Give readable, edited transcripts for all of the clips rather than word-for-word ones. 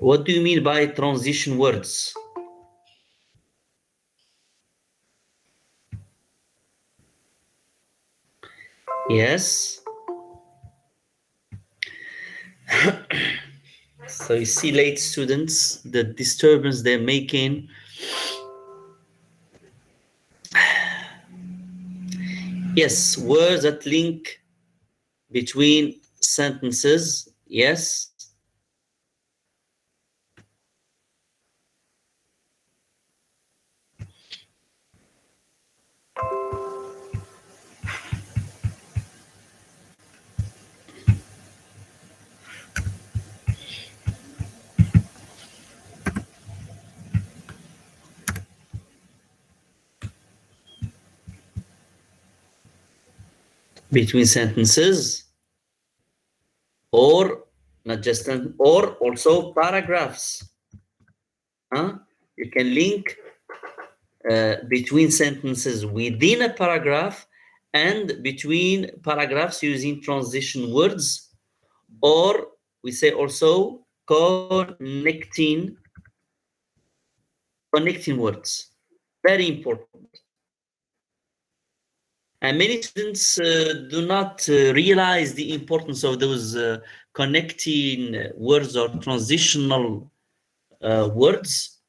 What do you mean by transition words? Yes. So you see, late students, the disturbance they're making. Yes, words that link between sentences. Yes. Between sentences, or not just or also paragraphs. Huh? You can link between sentences within a paragraph and between paragraphs using transition words, or we say also connecting words. Very important. And many students do not realize the importance of those connecting words or transitional words,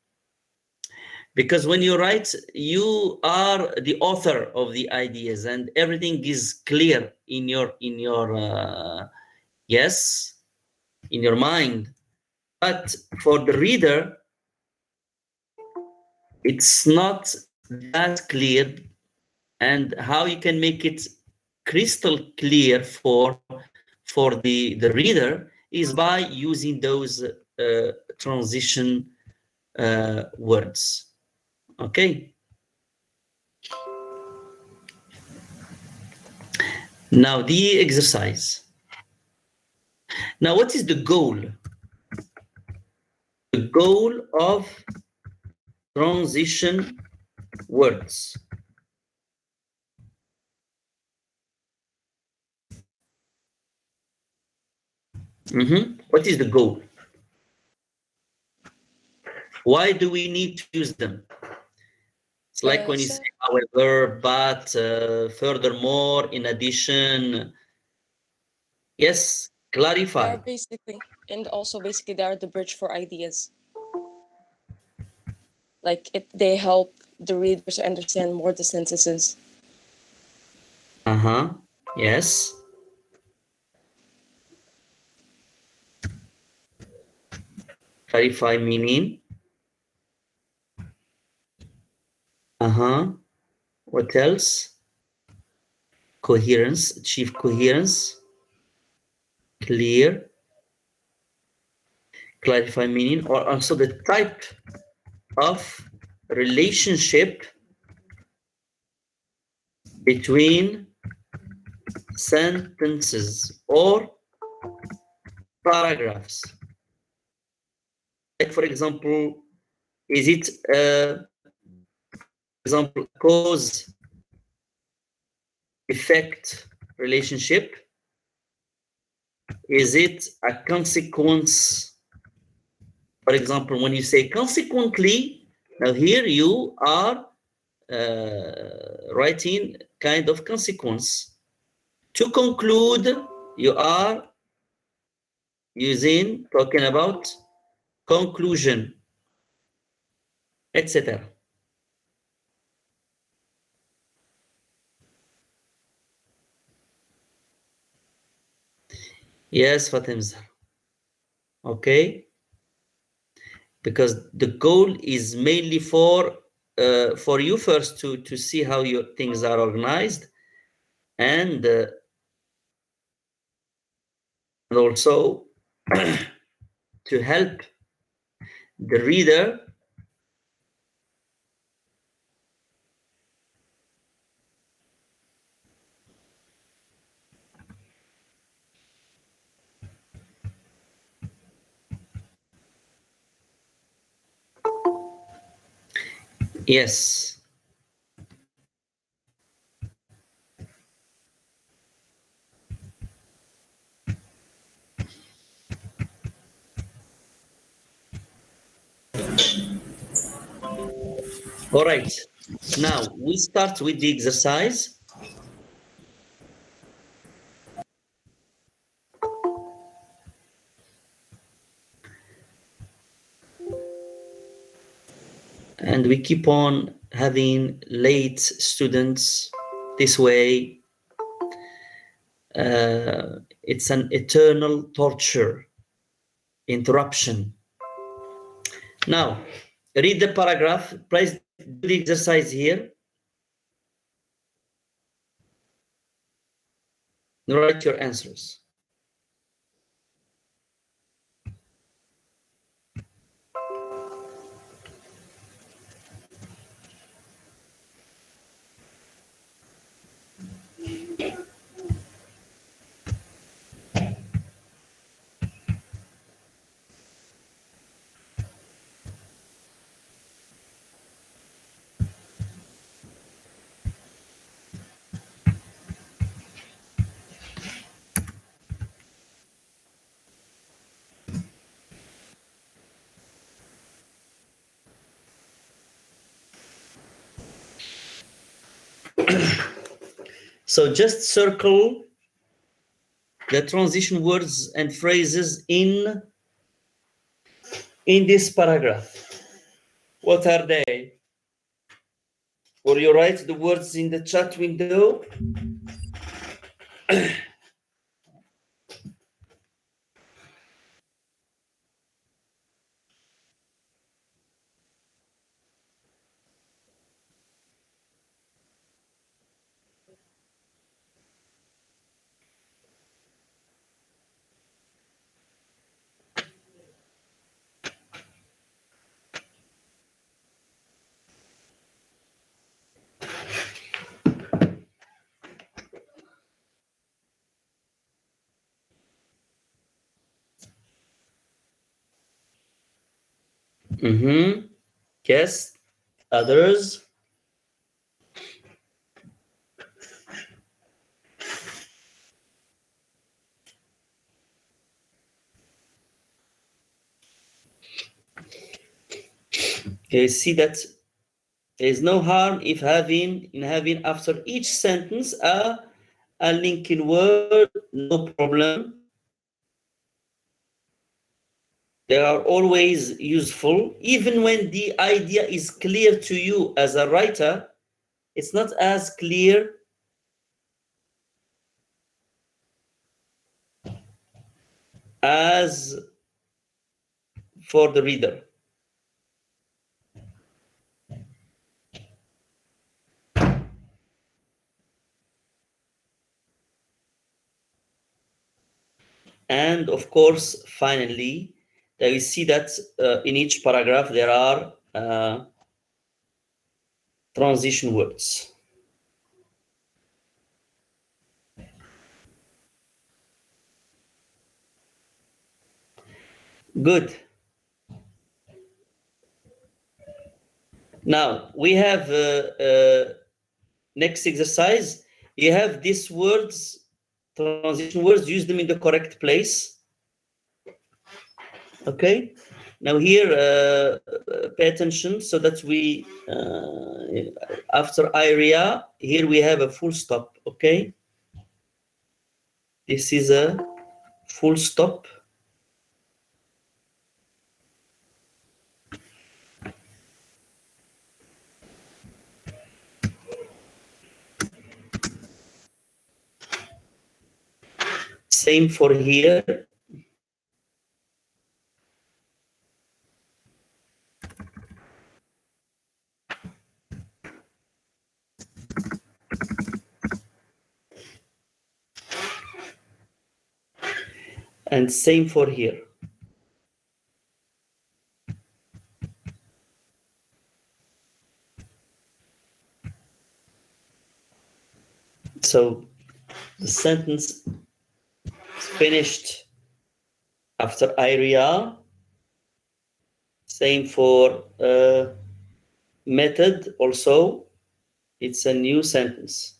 because when you write, you are the author of the ideas, and everything is clear in your yes, in your mind. But for the reader, it's not that clear. And how you can make it crystal clear for the reader is by using those transition words. Okay. Now the exercise. Now, what is the goal? The goal of transition words. What is the goal? Why do we need to use them? It's like when you say however, but, furthermore, in addition. Yes, They are clarify. basically, and also basically they are the bridge for ideas. Like they help the readers understand more the sentences. Uh-huh. Yes. Clarify meaning. Uh-huh. What else? Coherence, achieve coherence. Clear. Clarify meaning, or also the type of relationship between sentences or paragraphs. Like, for example, is it, for example, cause effect relationship? Is it a consequence? For example, when you say consequently, now here you are writing kind of consequence. To conclude, you are talking about conclusion, etc. Yes, Fatimza. Okay, because the goal is mainly for you first to see how your things are organized, and also to help the reader. Yes. All right. Now we start with the exercise. And we keep on having late students this way. It's an eternal torture, interruption. Now, read the paragraph. Please do the exercise here. Write your answers. So just circle the transition words and phrases in this paragraph. What are they? Or you write the words in the chat window. Yes. Others. Okay, see that there is no harm if having after each sentence a linking word, no problem. They are always useful, even when the idea is clear to you as a writer. It's not as clear as for the reader. And of course, finally, we see that in each paragraph there are transition words. Good. Now we have next exercise. You have these words, transition words, use them in the correct place. Okay. Now here, pay attention so that we, after area, here we have a full stop. Okay. This is a full stop. Same for here. And same for here. So the sentence is finished after area. Same for method also. It's a new sentence.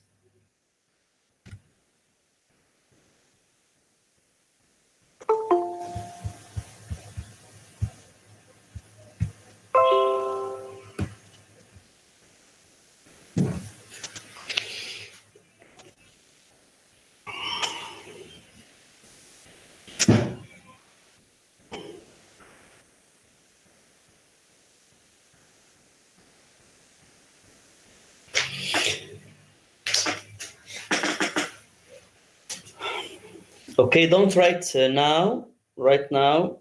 Okay, don't write now, right now.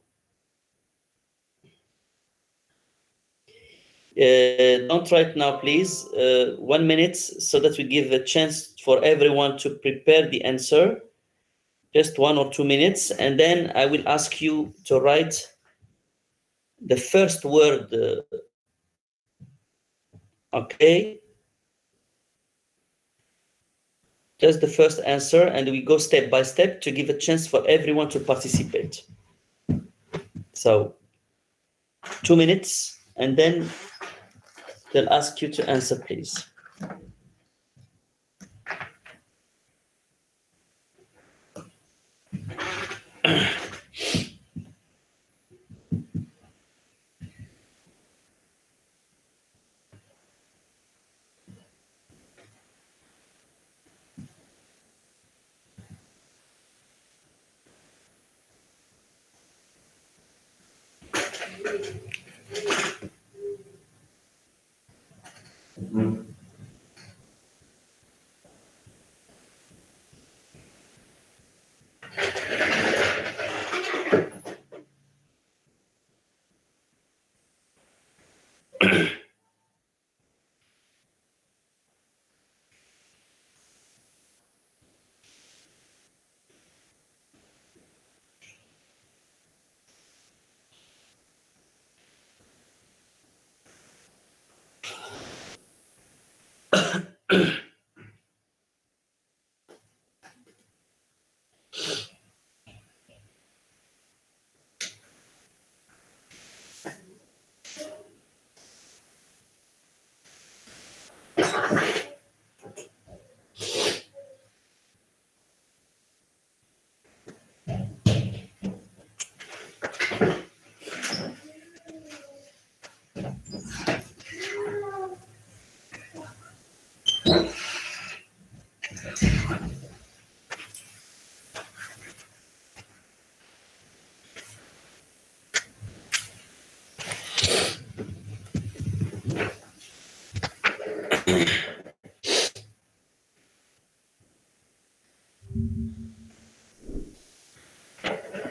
Don't write now, please. 1 minute so that we give a chance for everyone to prepare the answer. Just 1 or 2 minutes, and then I will ask you to write the first word. Okay? Just the first answer, and we go step by step to give a chance for everyone to participate. So 2 minutes, and then they'll ask you to answer, please.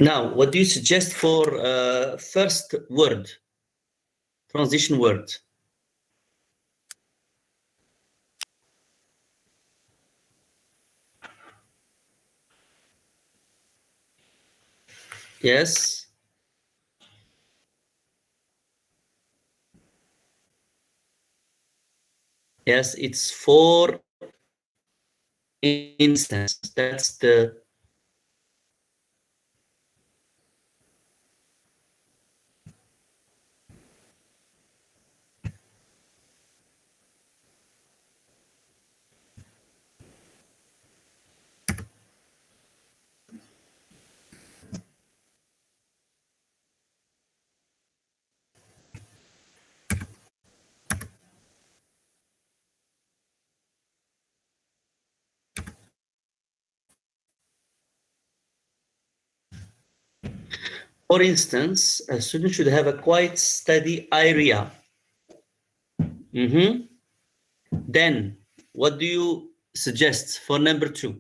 Now, what do you suggest for first word, transition word? Yes. Yes, it's for instance. That's the For instance, a student should have a quite steady area. Then, what do you suggest for number 2?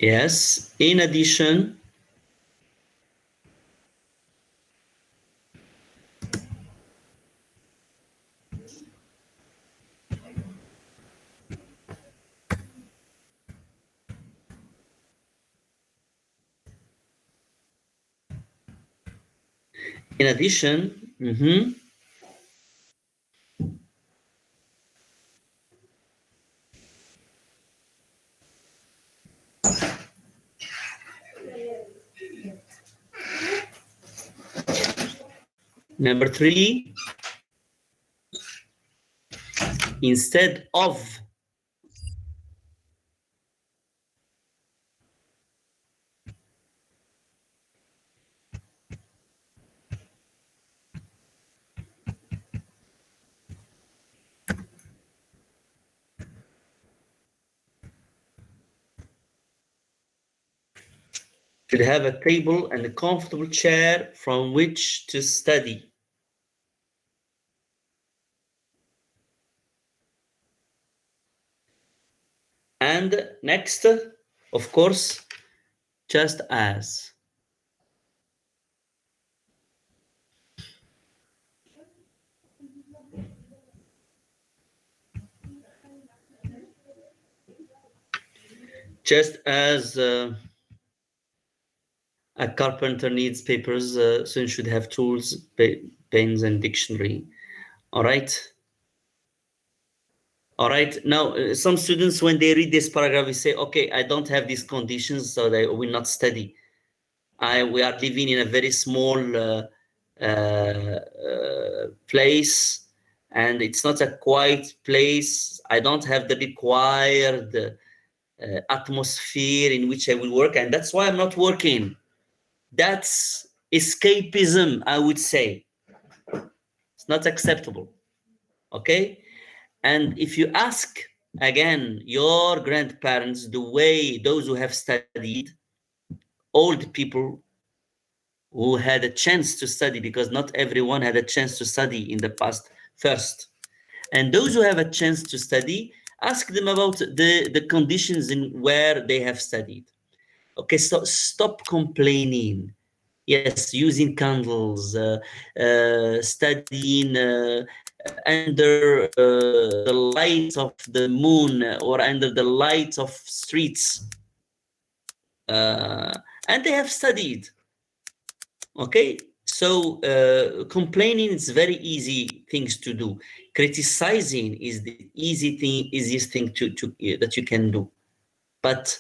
Yes, in addition, number 3, instead of should have a table and a comfortable chair from which to study. And next, of course, just as. Just as a carpenter needs papers, so you should have tools, pens, and dictionary. All right. All right. Now, some students, when they read this paragraph, they say, okay, I don't have these conditions, so they will not study. We are living in a very small place, and it's not a quiet place. I don't have the required atmosphere in which I will work, and that's why I'm not working. That's escapism, I would say. It's not acceptable. Okay? And if you ask again your grandparents, the way those who have studied, old people who had a chance to study, because not everyone had a chance to study in the past first. And those who have a chance to study, ask them about the conditions in where they have studied. Okay, so stop complaining. Yes, using candles, studying under the light of the moon or under the light of streets. And they have studied. Okay, so complaining is very easy things to do. Criticizing is the easiest thing that you can do. But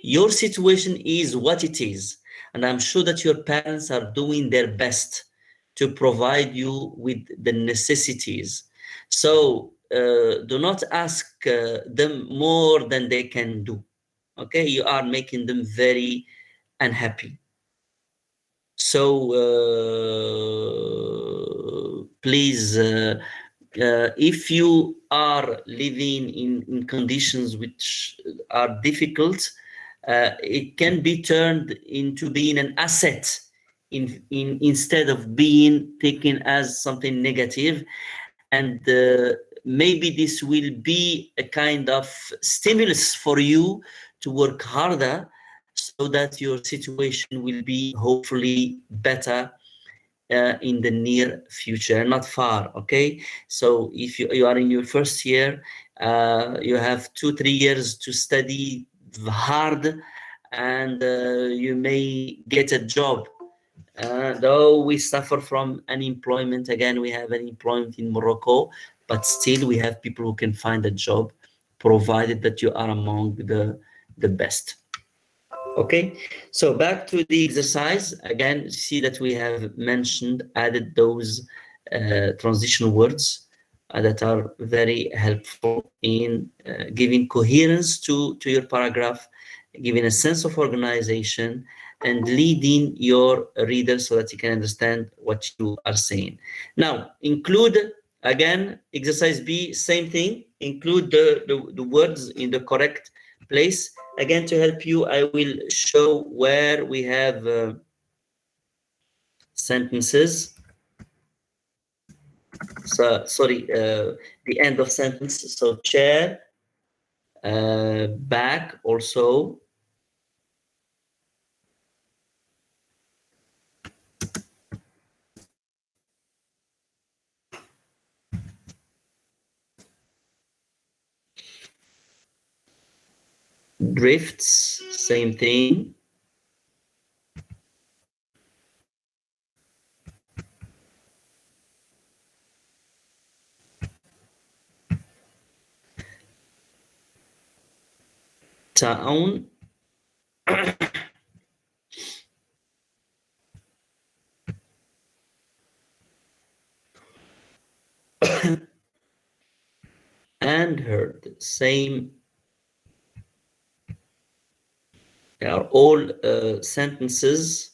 your situation is what it is, and I'm sure that your parents are doing their best to provide you with the necessities. So do not ask them more than they can do. Okay, you are making them very unhappy. So please, if you are living in conditions which are difficult, it can be turned into being an asset instead of being taken as something negative. And maybe this will be a kind of stimulus for you to work harder so that your situation will be hopefully better in the near future, not far. Okay, so if you are in your first year, you have 2-3 years to study hard, and you may get a job. Though we suffer from unemployment, again, we have unemployment in Morocco, but still we have people who can find a job, provided that you are among the best. Okay, so back to the exercise. Again, see that we have added those transitional words that are very helpful in giving coherence to your paragraph, giving a sense of organization, and leading your reader so that you can understand what you are saying. Now, include, again, exercise B, same thing, include the words in the correct place. Again, to help you, I will show where we have sentences. So, sorry, the end of sentence. So chair, back also. Drifts, same thing. Town. And heard, same. They are all sentences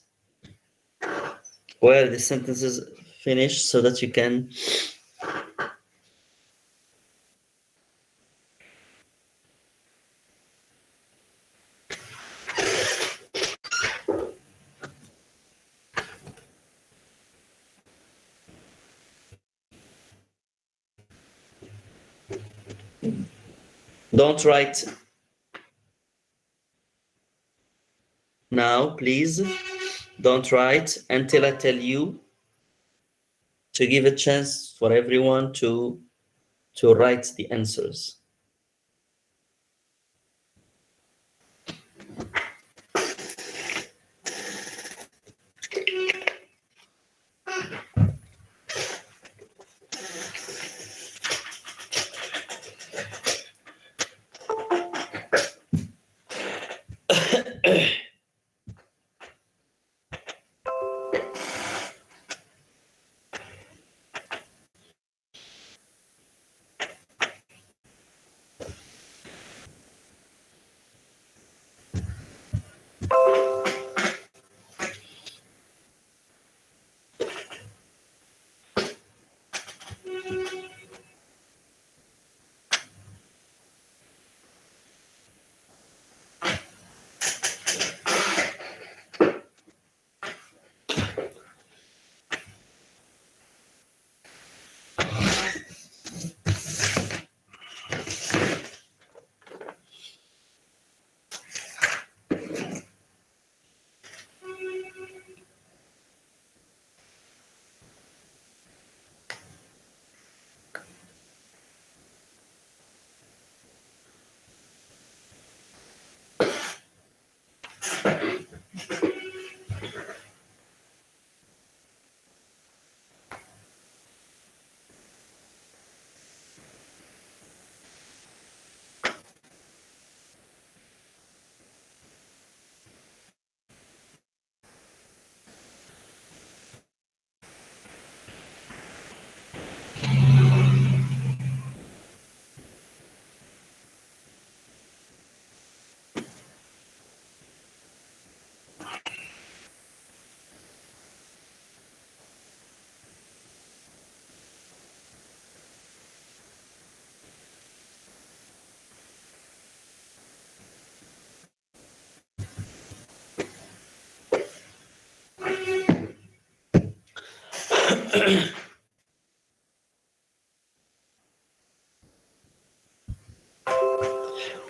where the sentences finish so that you can don't write now, please. Don't write until I tell you, to give a chance for everyone to write the answers.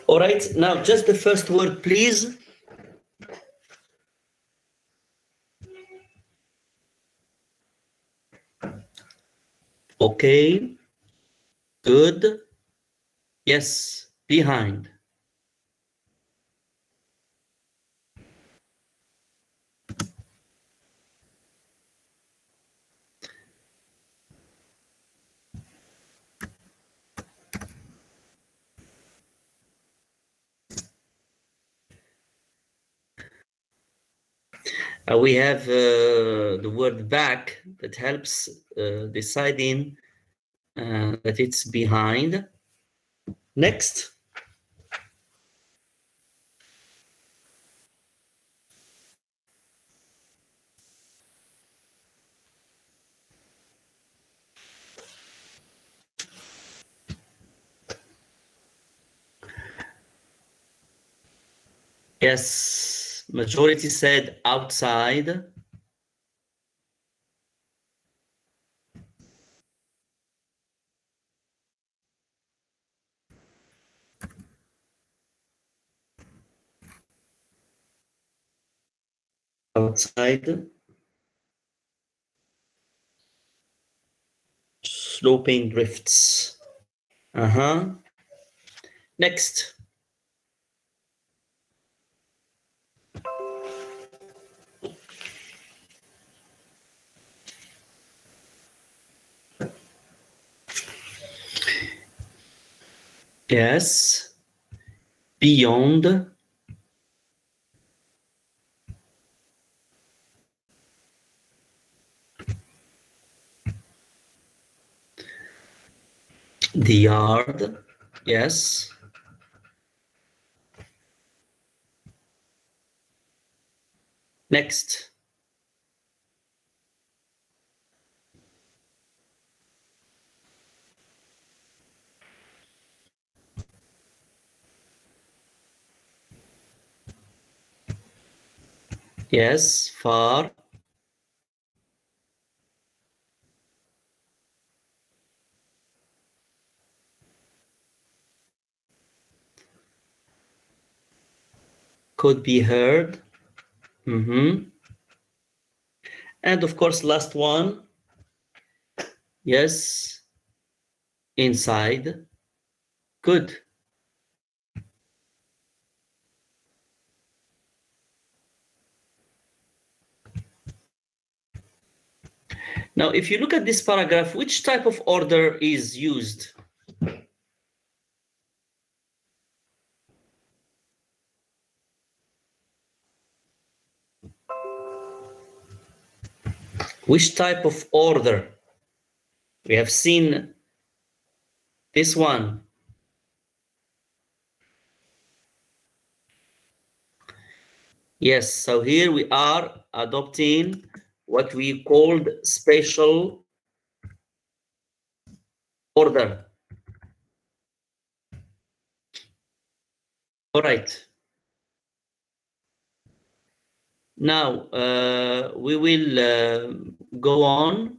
All right, now just the first word, please. Okay, good. Yes, behind. We have the word back that helps deciding that it's behind. Next. Yes, majority said outside. Outside. Sloping drifts. Next. Yes. Beyond. The yard. Yes. Next. Yes, far. Could be heard. And of course, last one. Yes. Inside. Good. Now, if you look at this paragraph, which type of order is used? Which type of order? We have seen this one. Yes, so here we are adopting what we called spatial order. All right. Now, we will go on.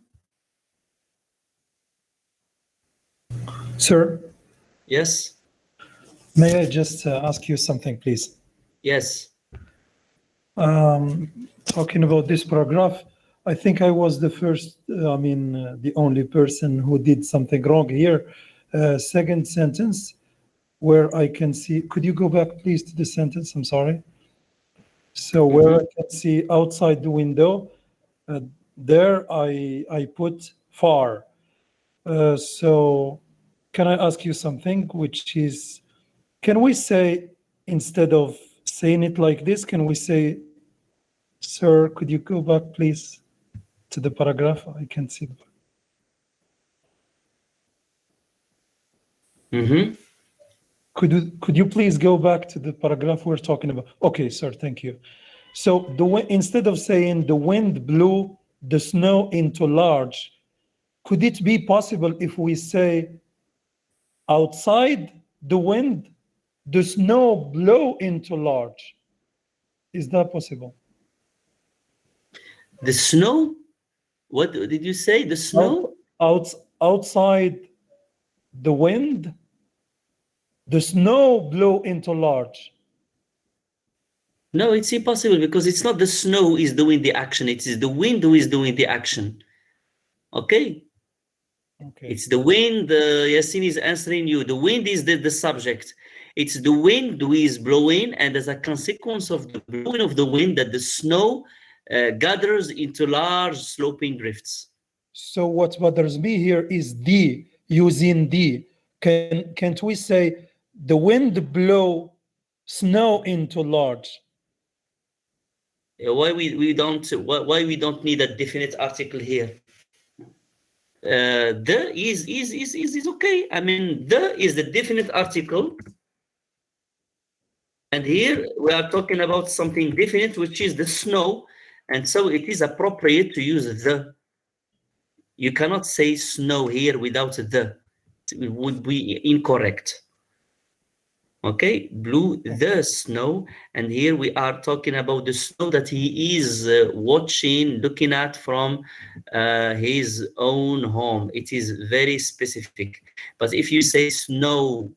Sir? Yes? May I just ask you something, please? Yes. Talking about this paragraph, I think I was the first, the only person who did something wrong here. Second sentence, where I can see, could you go back, please, to the sentence? I'm sorry. So where I can see outside the window, there I put far. So can I ask you something, which is, can we say, instead of saying it like this, can we say, sir, could you go back, please, to the paragraph? I can't see. Could you please go back to the paragraph we're talking about? Okay, sir, thank you. So instead of saying the wind blew the snow into large, could it be possible if we say outside the wind, the snow blew into large? Is that possible? The snow? What did you say? The snow? Outside the wind, the snow blew into large. No, it's impossible because it's not the snow is doing the action. It is the wind who is doing the action. Okay? Okay. It's the wind. Yasin is answering you. The wind is the subject. It's the wind who is blowing, and as a consequence of the blowing of the wind, that the snow gathers into large sloping drifts. So what bothers me here is the, using the. Can't we say the wind blow snow into large? Why we don't need a definite article here? The is okay. I mean, the is the definite article. And here we are talking about something definite, which is the snow. And so it is appropriate to use the. You cannot say snow here without the. It would be incorrect. Okay, blew the snow. And here we are talking about the snow that he is watching, looking at from his own home. It is very specific. But if you say snow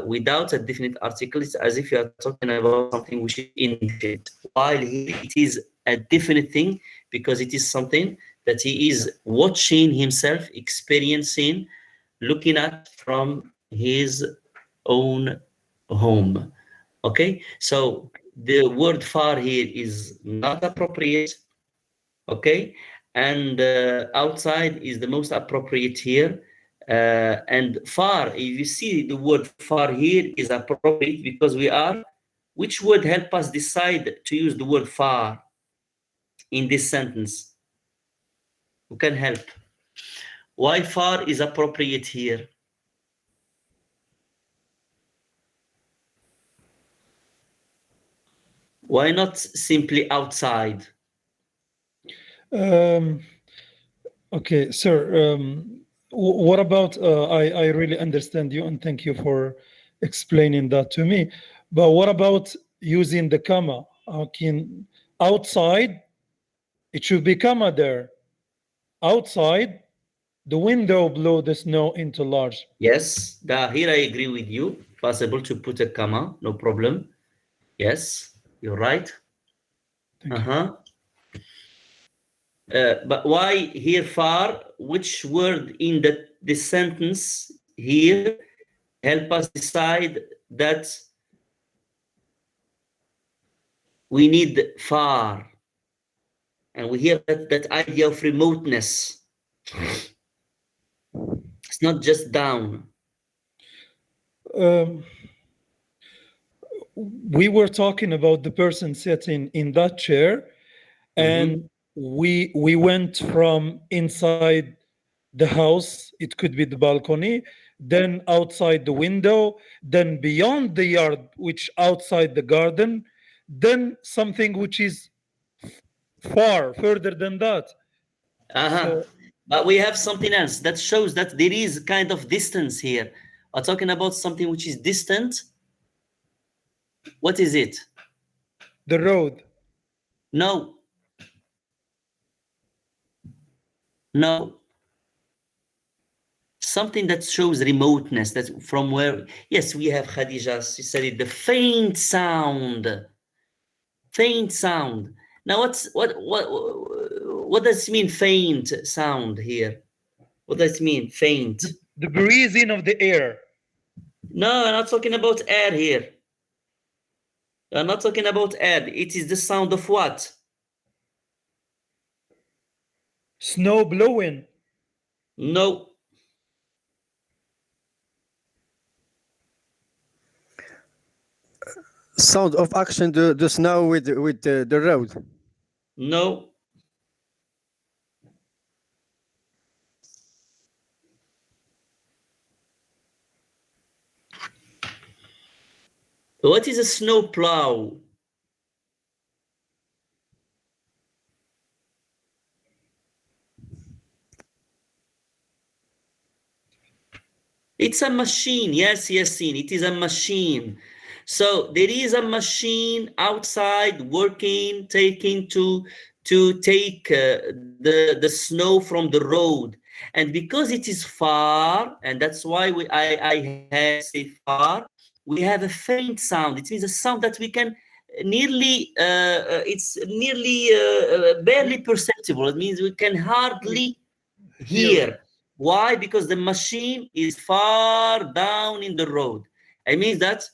without a definite article, it's as if you are talking about something which is indefinite. While here it is a definite thing because it is something that he is watching himself, experiencing, looking at from his own home. Okay, so the word far here is not appropriate. Okay, and outside is the most appropriate here. And far, if you see the word far here is appropriate because we are, which would help us decide to use the word far in this sentence? Who can help? Why far is appropriate here? Why not simply outside? Okay, sir. What about, I really understand you and thank you for explaining that to me. But what about using the comma? Outside, it should be comma there. Outside, the window blew the snow into large. Yes, here I agree with you. Possible to put a comma, no problem. Yes, you're right. Thank you. But why here far? Which word in the sentence here help us decide that we need far? And we hear that idea of remoteness. It's not just down. We were talking about the person sitting in that chair, and we went from inside the house, it could be the balcony, then outside the window, then beyond the yard, which outside the garden, then something which is further than that. So But we have something else that shows that there is kind of distance here. We're talking about something which is distant. What is it? the road. No. No. Something that shows remoteness, that from where, yes, we have Khadija, she said it, the faint sound. Faint sound. Now what does it mean, faint sound here? What does it mean, faint? The breathing of the air. No, I'm not talking about air here. I'm not talking about air. It is the sound of what? Snow blowing. No. Sound of action, the snow with the road. No. What is a snow plow? It's a machine. Yes, Yasin, it is a machine. So there is a machine outside working, taking to take the snow from the road. And because it is far, and that's why I have say far, we have a faint sound. It means a sound that we can nearly, it's nearly barely perceptible. It means we can hardly hear. Why? Because the machine is far down in the road. It means that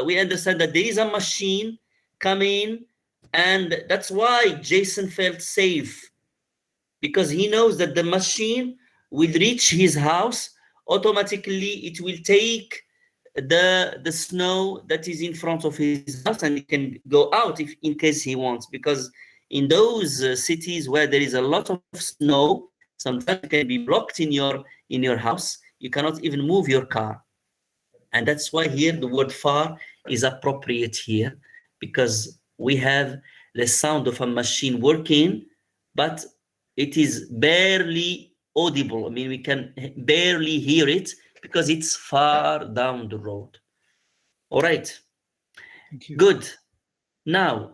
we understand that there is a machine coming, and that's why Jason felt safe, because he knows that the machine will reach his house automatically. It will take the snow that is in front of his house, and he can go out if in case he wants, because in those cities where there is a lot of snow, sometimes you can be blocked in your house. You cannot even move your car. And that's why here the word far is appropriate here, because we have the sound of a machine working, but it is barely audible. I mean, we can barely hear it because it's far down the road. All right. Thank you. Good. Now,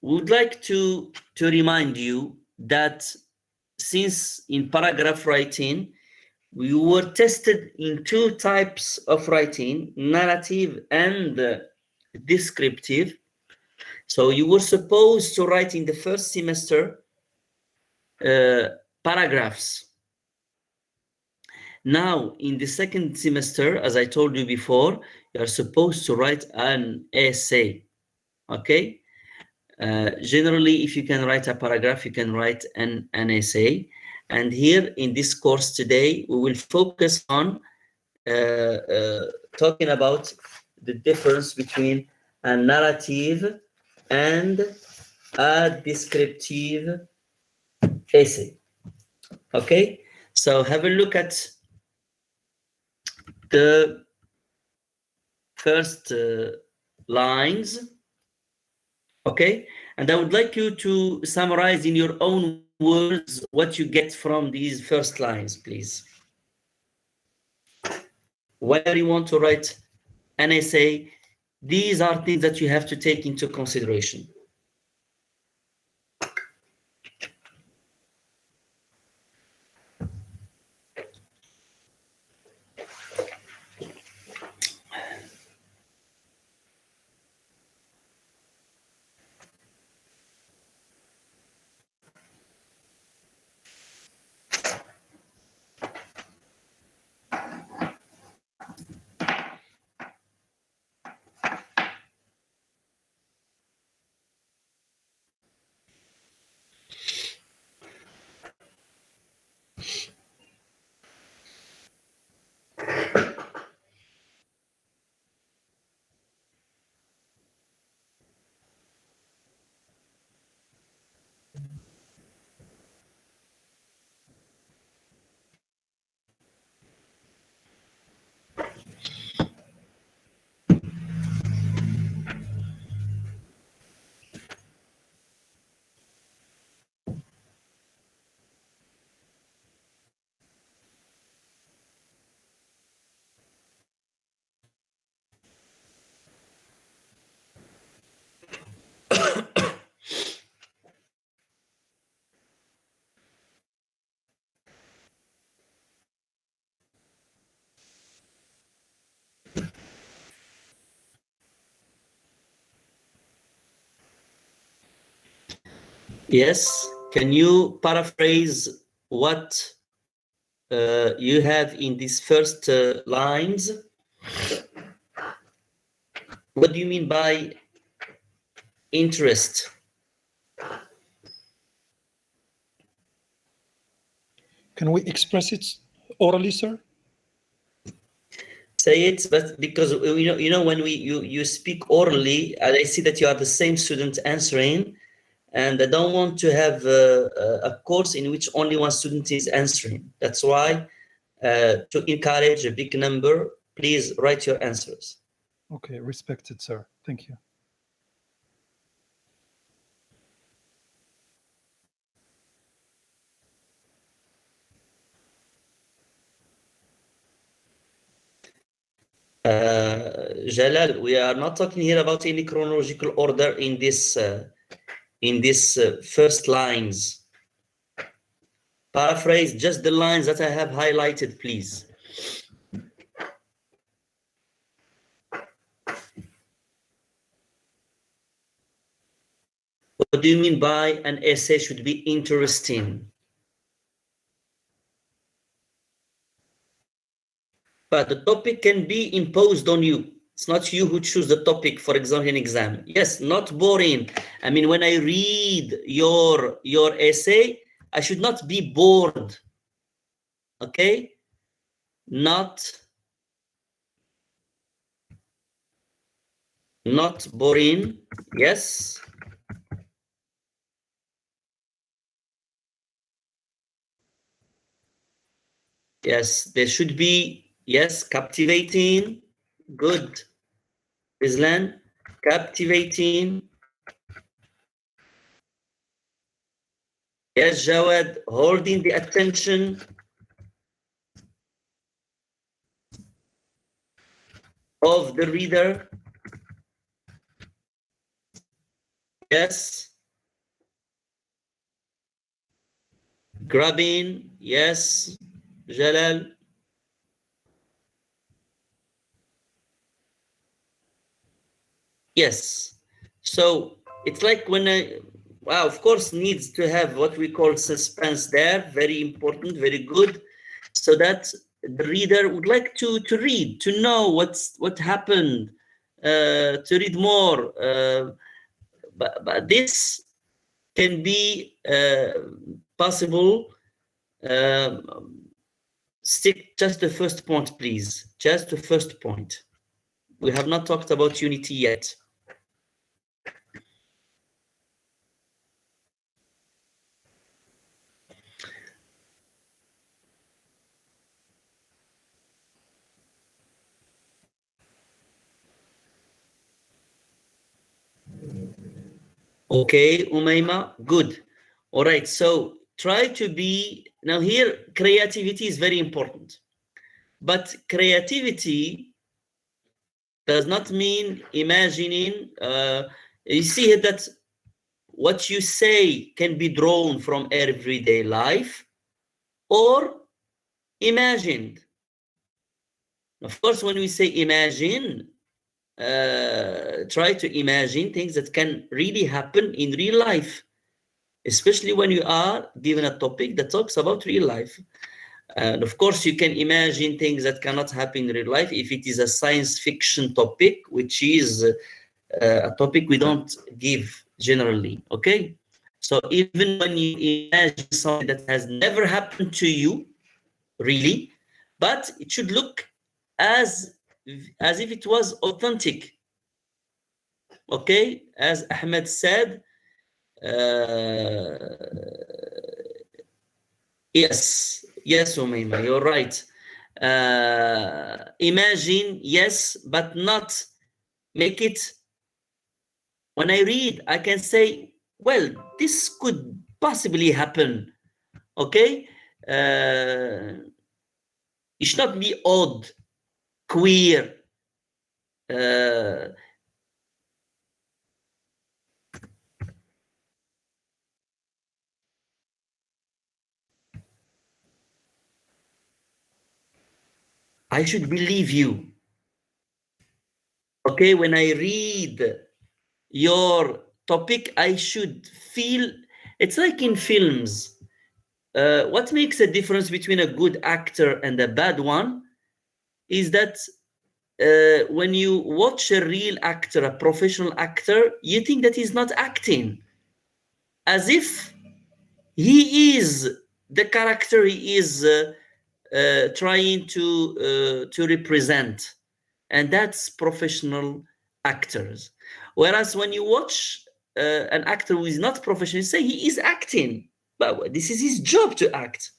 we would like to remind you that since in paragraph writing, we were tested in two types of writing, narrative and descriptive. So you were supposed to write in the first semester paragraphs. Now, in the second semester, as I told you before, you are supposed to write an essay, okay? Generally, if you can write a paragraph, you can write an essay. And here in this course today, we will focus on talking about the difference between a narrative and a descriptive essay. Okay, so have a look at the first lines. Okay, and I would like you to summarize in your own words what you get from these first lines, please. Whenever you want to write an essay, these are things that you have to take into consideration. Yes, can you paraphrase what you have in these first lines? What do you mean by interest? Can we express it orally, sir? Say it, but because you know when you speak orally, and I see that you are the same student answering, and I don't want to have a course in which only one student is answering. That's why to encourage a big number, please write your answers. Okay, respected, sir. Thank you. Jalal, we are not talking here about any chronological order in this first lines. Paraphrase just the lines that I have highlighted, please. What do you mean by an essay should be interesting? But the topic can be imposed on you. It's not you who choose the topic, for example, in exam. Yes, not boring. I mean, when I read your essay, I should not be bored. Okay? Not boring. Yes. Yes, there should be, yes, captivating. Good. Rizlan, captivating. Yes, Jawad, holding the attention of the reader. Yes. Grabbing. Yes. Jalal. Yes. So it's like when wow, of course, needs to have what we call suspense there. Very important, very good. So that the reader would like to read, to know what happened, to read more. But this can be possible. Stick just the first point, please. Just the first point. We have not talked about unity yet. Okay, Umayma, good. All right, so try to be, now here, creativity is very important. But creativity does not mean imagining. You see here that what you say can be drawn from everyday life or imagined. Of course, when we say imagine, try to imagine things that can really happen in real life, especially when you are given a topic that talks about real life. And of course, you can imagine things that cannot happen in real life if it is a science fiction topic, which is a topic we don't give generally, okay? So even when you imagine something that has never happened to you, really, but it should look as if it was authentic, okay? As Ahmed said, yes, Umayma, you're right. Imagine, yes, but not make it. When I read, I can say, well, this could possibly happen, okay? It should not be odd, queer. I should believe you. Okay, when I read your topic, I should feel It's like in films. What makes a difference between a good actor and a bad one is that when you watch a real actor, a professional actor, you think that he's not acting, as if he is the character he is trying to represent, and that's professional actors. Whereas when you watch an actor who is not professional, you say he is acting, but this is his job to act,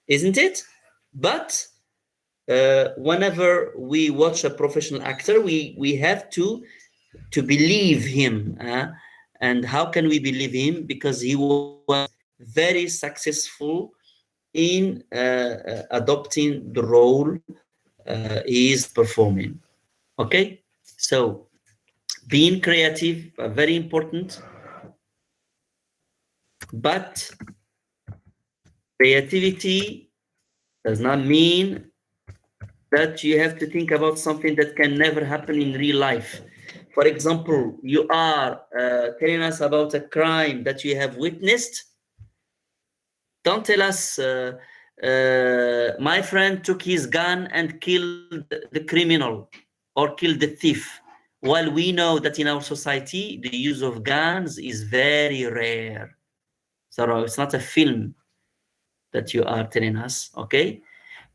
isn't it? But whenever we watch a professional actor, we have to believe him. And how can we believe him? Because he was very successful in adopting the role he is performing. Okay, so being creative, very important, but creativity does not mean that you have to think about something that can never happen in real life. For example, you are telling us about a crime that you have witnessed. Don't tell us, my friend took his gun and killed the criminal or killed the thief. While we know that in our society, the use of guns is very rare. So it's not a film that you are telling us, okay?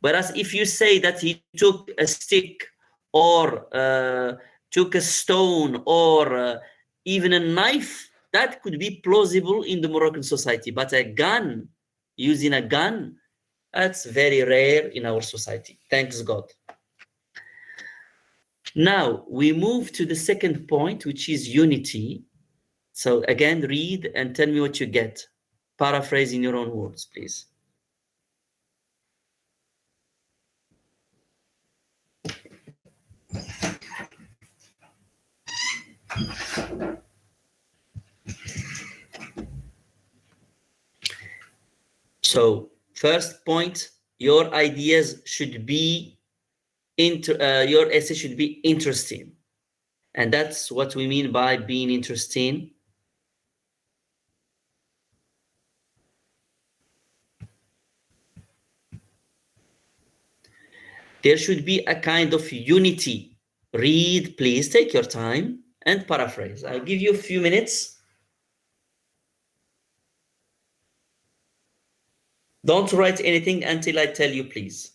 Whereas if you say that he took a stick or took a stone or even a knife, that could be plausible in the Moroccan society. But a gun, using a gun, that's very rare in our society. Thanks God. Now we move to the second point, which is unity. So again, read and tell me what you get. Paraphrase in your own words, please. So first point, your ideas should be your essay should be interesting. And that's what we mean by being interesting. There should be a kind of unity. Read, please take your time and paraphrase. I'll give you a few minutes. Don't write anything until I tell you, please.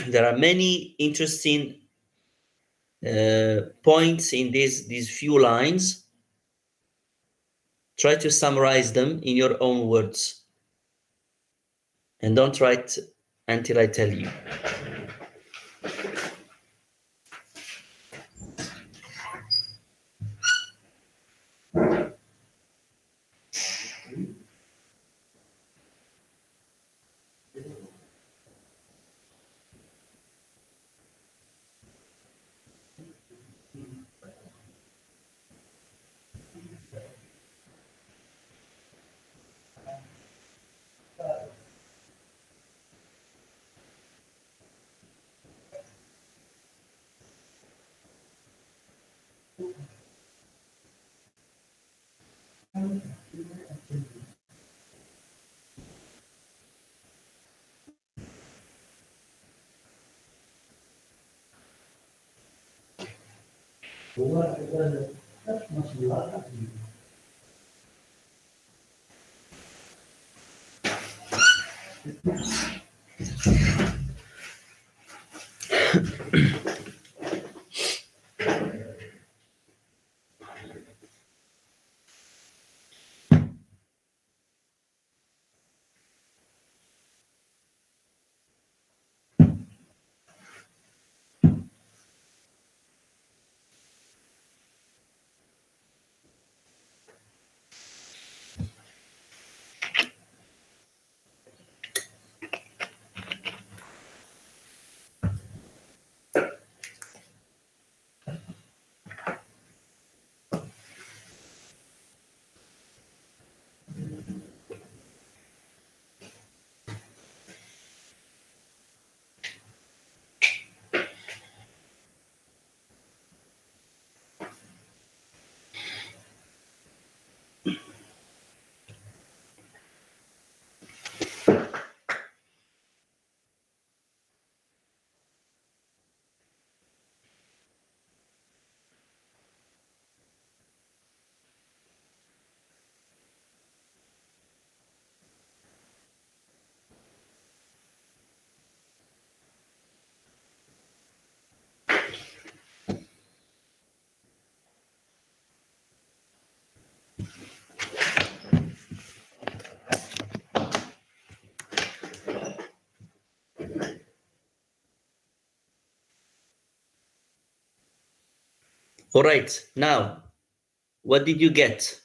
There are many interesting points in these few lines. Try to summarize them in your own words. And don't write until I tell you. All right, now, what did you get?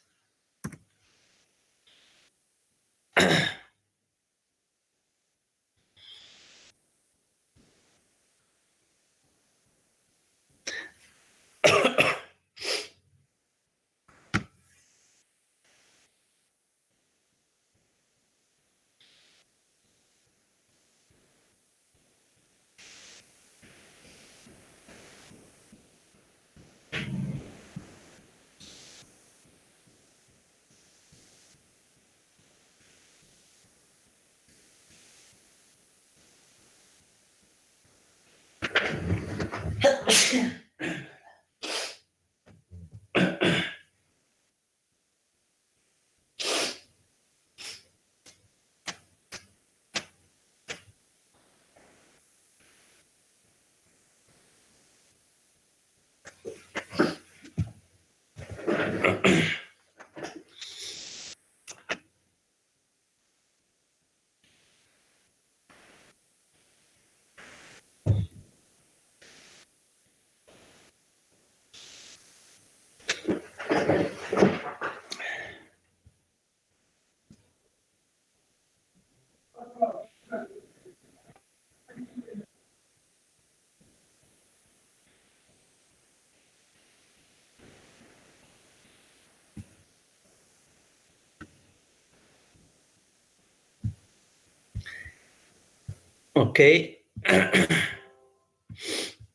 Okay.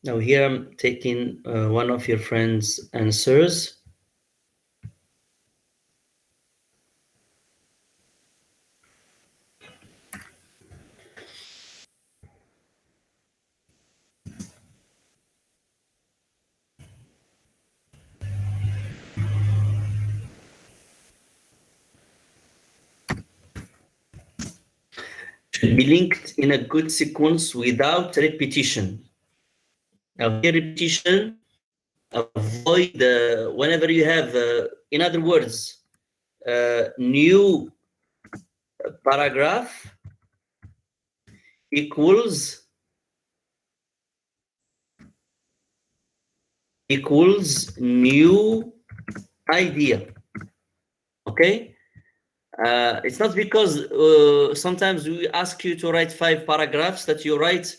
Now here I'm taking one of your friend's answers. Should be linked in a good sequence without repetition. Now here repetition, avoid whenever you have, in other words, new paragraph equals new idea. Okay. It's not because sometimes we ask you to write 5 paragraphs that you write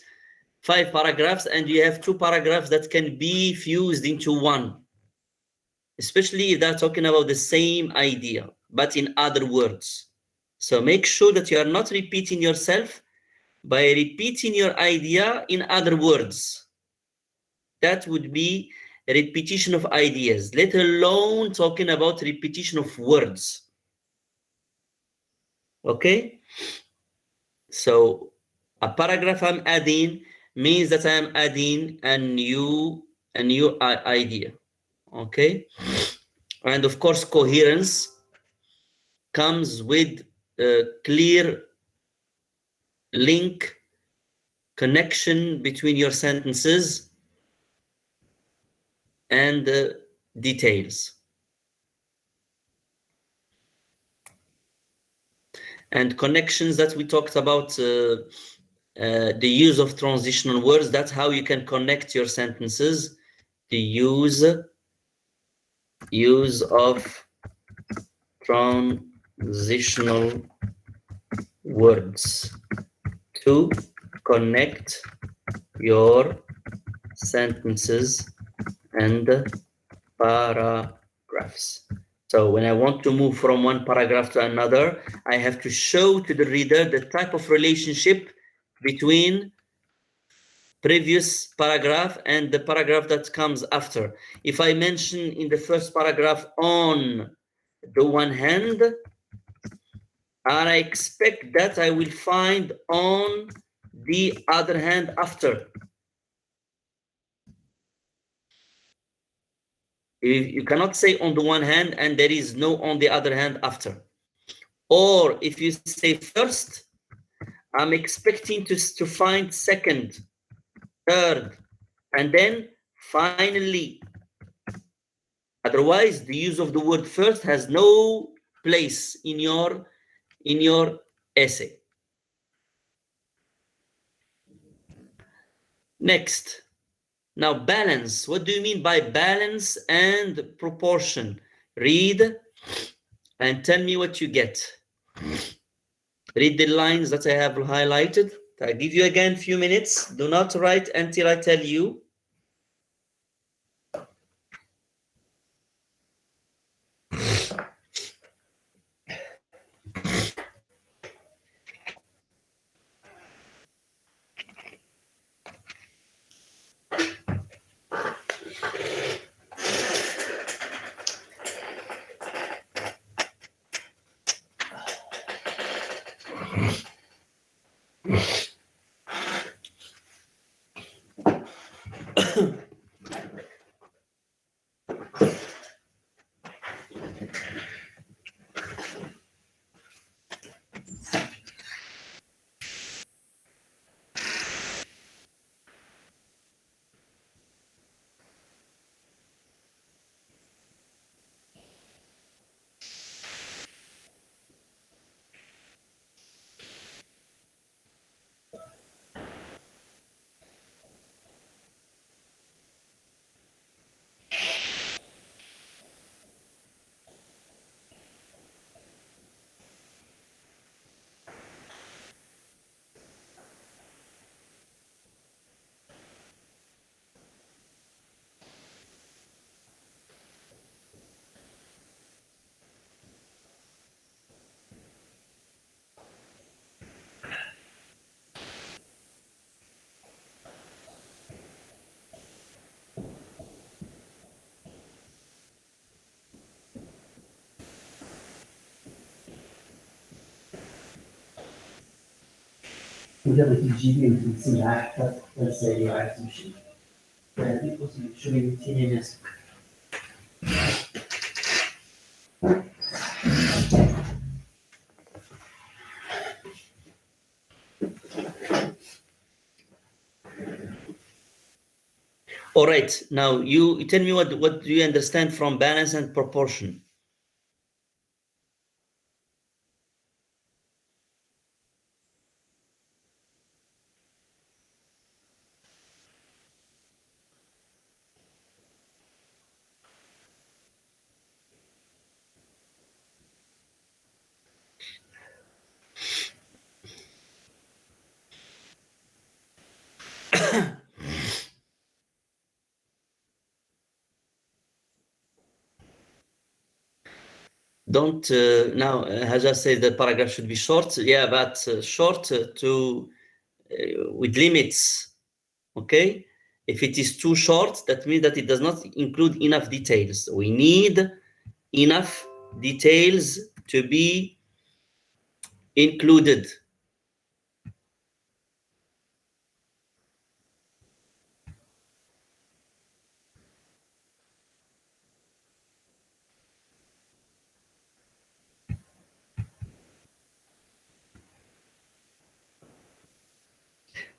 5 paragraphs and you have 2 paragraphs that can be fused into one, especially if they're talking about the same idea, but in other words. So make sure that you are not repeating yourself by repeating your idea in other words. That would be a repetition of ideas, let alone talking about repetition of words. Okay? So a paragraph I'm adding means that I am adding a new idea. Okay? And of course, coherence comes with a clear link, connection between your sentences and details. And connections that we talked about, the use of transitional words, that's how you can connect your sentences. The use of transitional words to connect your sentences and paragraphs. So when I want to move from one paragraph to another, I have to show to the reader the type of relationship between previous paragraph and the paragraph that comes after. If I mention in the first paragraph on the one hand, and I expect that I will find on the other hand after. You cannot say on the one hand and there is no on the other hand after. Or if you say first, I'm expecting to find second, third, and then finally Otherwise, the use of the word first has no place in your essay. Next. Now, balance. What do you mean by balance and proportion? Read and tell me what you get. Read the lines that I have highlighted. I give you again a few minutes. Do not write until I tell you. Cuidado aqui de ensinar para série arte mexer. Para que possa mexer em cinemas. All right. Now you tell me what do you understand from balance and proportion? Don't now Hajar said the paragraph should be short. Yeah, but short with limits. Okay, if it is too short, that means that it does not include enough details. We need enough details to be included.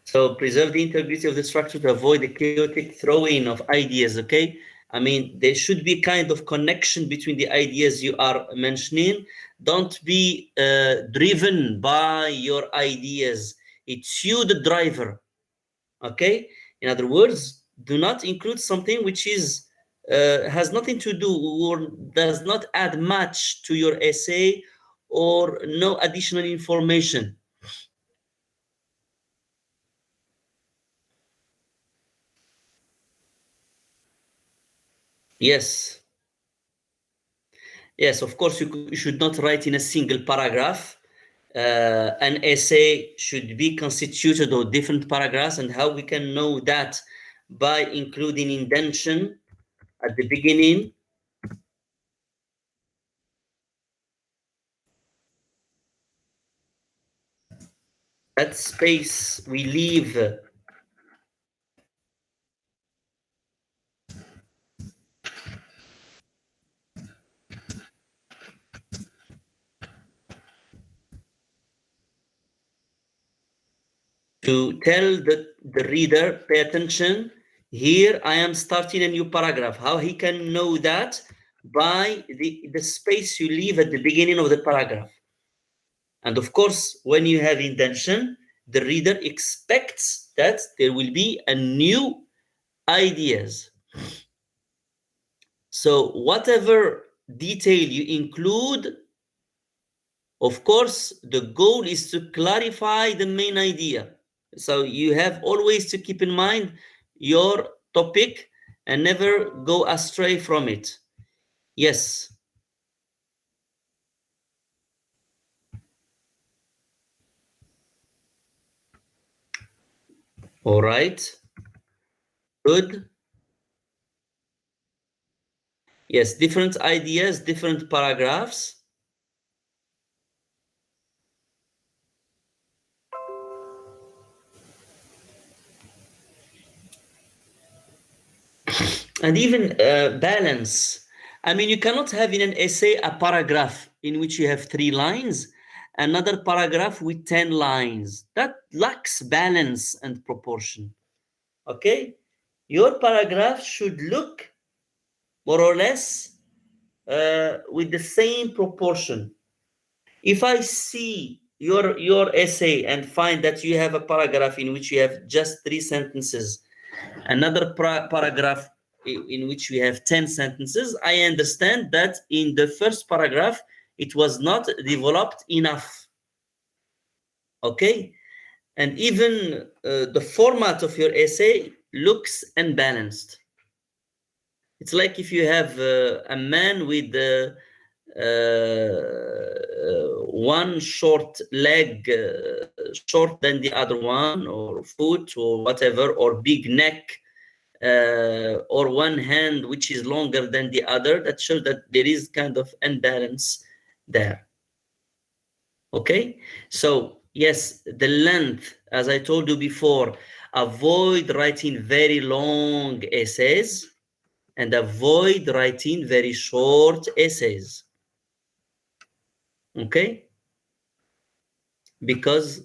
So preserve the integrity of the structure to avoid the chaotic throwing of ideas, okay? I mean, there should be kind of connection between the ideas you are mentioning. Don't be driven by your ideas. It's you, the driver, okay? In other words, do not include something which is has nothing to do or does not add much to your essay or no additional information. Yes. Yes, of course, you should not write in a single paragraph. An essay should be constituted of different paragraphs, and how we can know that by including indentation at the beginning. That space we leave to tell the reader, pay attention, here I am starting a new paragraph. How he can know that? by the space you leave at the beginning of the paragraph. And of course, when you have intention, the reader expects that there will be a new ideas. So whatever detail you include, of course, the goal is to clarify the main idea. So you have always to keep in mind your topic and never go astray from it. Yes. All right. Good. Yes, different ideas, different paragraphs. And even balance. I mean, you cannot have in an essay a paragraph in which you have 3 lines, another paragraph with 10 lines. That lacks balance and proportion. Okay? Your paragraph should look more or less with the same proportion. If I see your essay and find that you have a paragraph in which you have just 3 sentences, another paragraph in which we have 10 sentences, I understand that in the first paragraph, it was not developed enough. Okay? And even the format of your essay looks unbalanced. It's like if you have a man with one short leg, short than the other one, or foot, or whatever, or big neck, or one hand which is longer than the other, that shows that there is kind of imbalance there. Okay, so yes, the length, as I told you before, avoid writing very long essays and avoid writing very short essays. Okay, because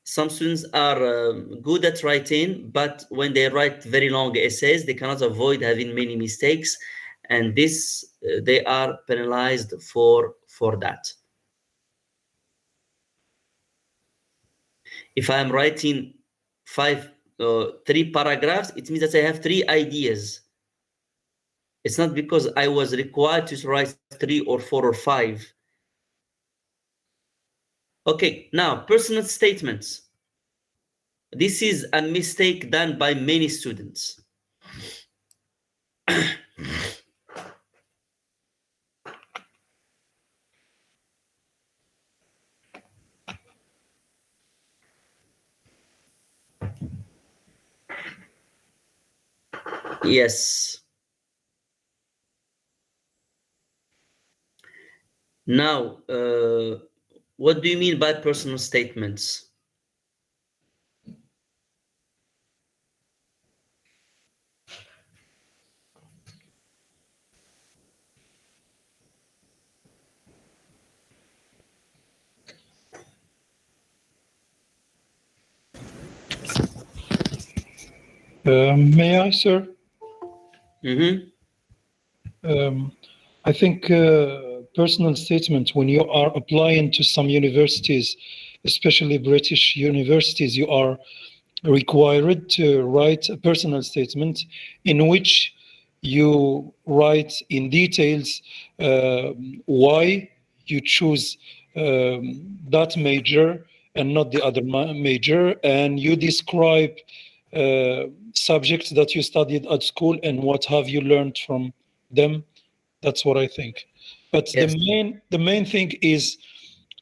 some students are good at writing, but when they write very long essays, they cannot avoid having many mistakes, and this they are penalized for that. If I'm writing 3 paragraphs, it means that I have 3 ideas. It's not because I was required to write 3 or 4 or 5. Okay, now personal statements. This is a mistake done by many students. Yes. Now, what do you mean by personal statements? May I, sir? Mm-hmm. I think personal statements, when you are applying to some universities, especially British universities, you are required to write a personal statement in which you write in details why you choose that major and not the other major, and you describe subjects that you studied at school and what have you learned from them. That's what I think. But Yes. the main thing is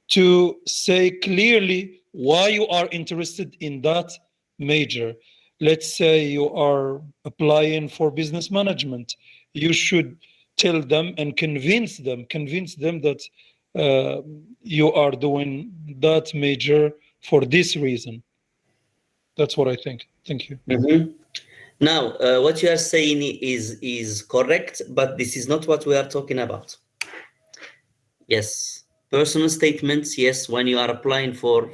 to say clearly why you are interested in that major. Let's say you are applying for business management. You should tell them and convince them that you are doing that major for this reason. That's what I think. Thank you. Mm-hmm. Now, what you are saying is correct, but this is not what we are talking about. Yes, personal statements, yes, when you are applying for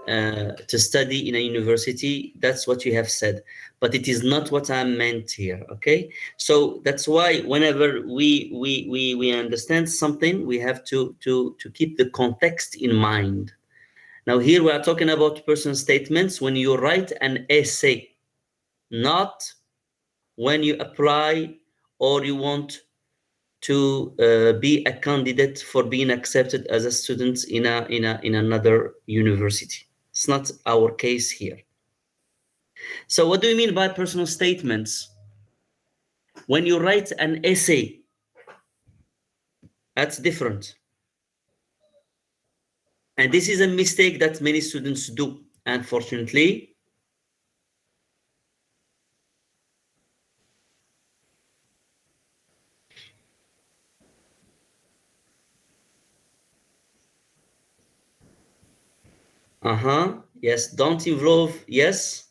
to study in a university. That's what you have said, but it is not what I meant here. Okay, so that's why whenever we understand something, we have to keep the context in mind. Now here we are talking about personal statements when you write an essay, not when you apply or you want to be a candidate for being accepted as a student in another university. It's not our case here. So what do you mean by personal statements? When you write an essay, that's different. And this is a mistake that many students do, unfortunately. Yes, don't involve, yes.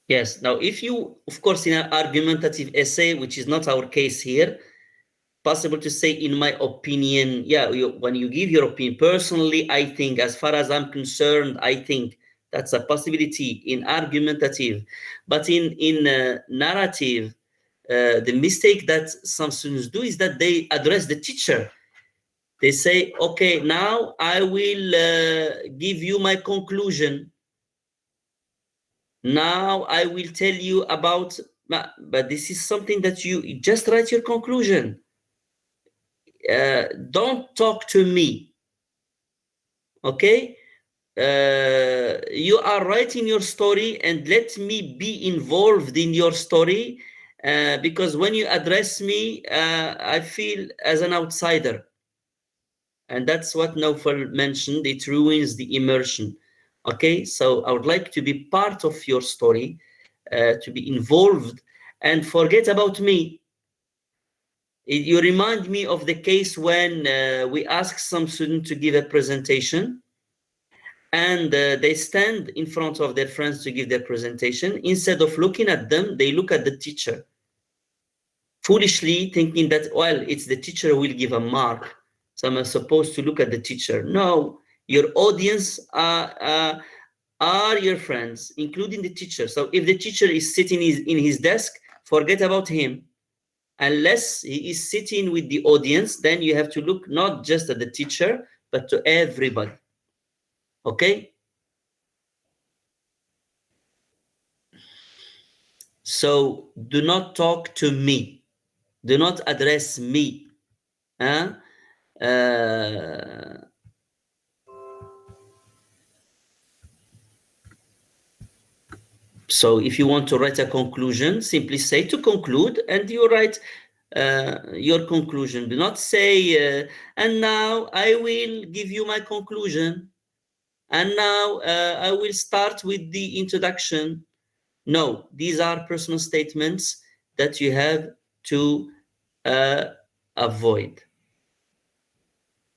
Yes, now if you, of course, in an argumentative essay, which is not our case here, possible to say, in my opinion, yeah, when you give your opinion, personally, I think, as far as I'm concerned, I think that's a possibility in argumentative. But in narrative, the mistake that some students do is that they address the teacher. They say, okay, now I will give you my conclusion. Now I will tell you about, but this is something that you just write your conclusion. Don't talk to me. Okay? You are writing your story and let me be involved in your story, because when you address me, I feel as an outsider. And that's what Naufal mentioned. It ruins the immersion. Okay, so I would like to be part of your story, to be involved, and forget about me. You remind me of the case when we ask some student to give a presentation, and they stand in front of their friends to give their presentation. Instead of looking at them, they look at the teacher, foolishly thinking that, well, it's the teacher who will give a mark, so I'm supposed to look at the teacher. No, your audience are your friends, including the teacher. So if the teacher is sitting in his desk, forget about him. Unless he is sitting with the audience, then you have to look not just at the teacher, but to everybody. Okay? So do not talk to me. Do not address me. So if you want to write a conclusion, simply say to conclude, and you write your conclusion. Do not say, and now I will give you my conclusion, and now I will start with the introduction. No, these are personal statements that you have to avoid.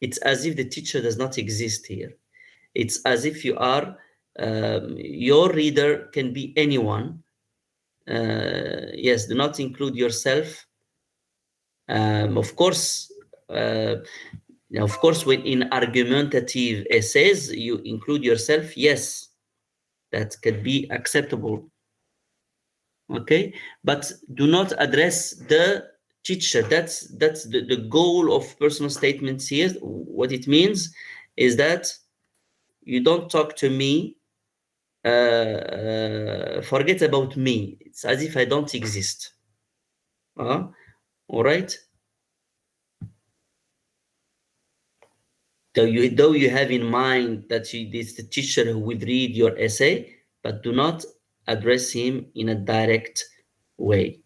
It's as if the teacher does not exist here. It's as if you are, your reader can be anyone. Yes, do not include yourself. Of course, when in argumentative essays you include yourself, yes, that could be acceptable. Okay, but do not address the teacher. That's the goal of personal statements here. What it means is that you don't talk to me, forget about me. It's as if I don't exist. All right. Though you have in mind that it's the teacher who will read your essay, but do not address him in a direct way.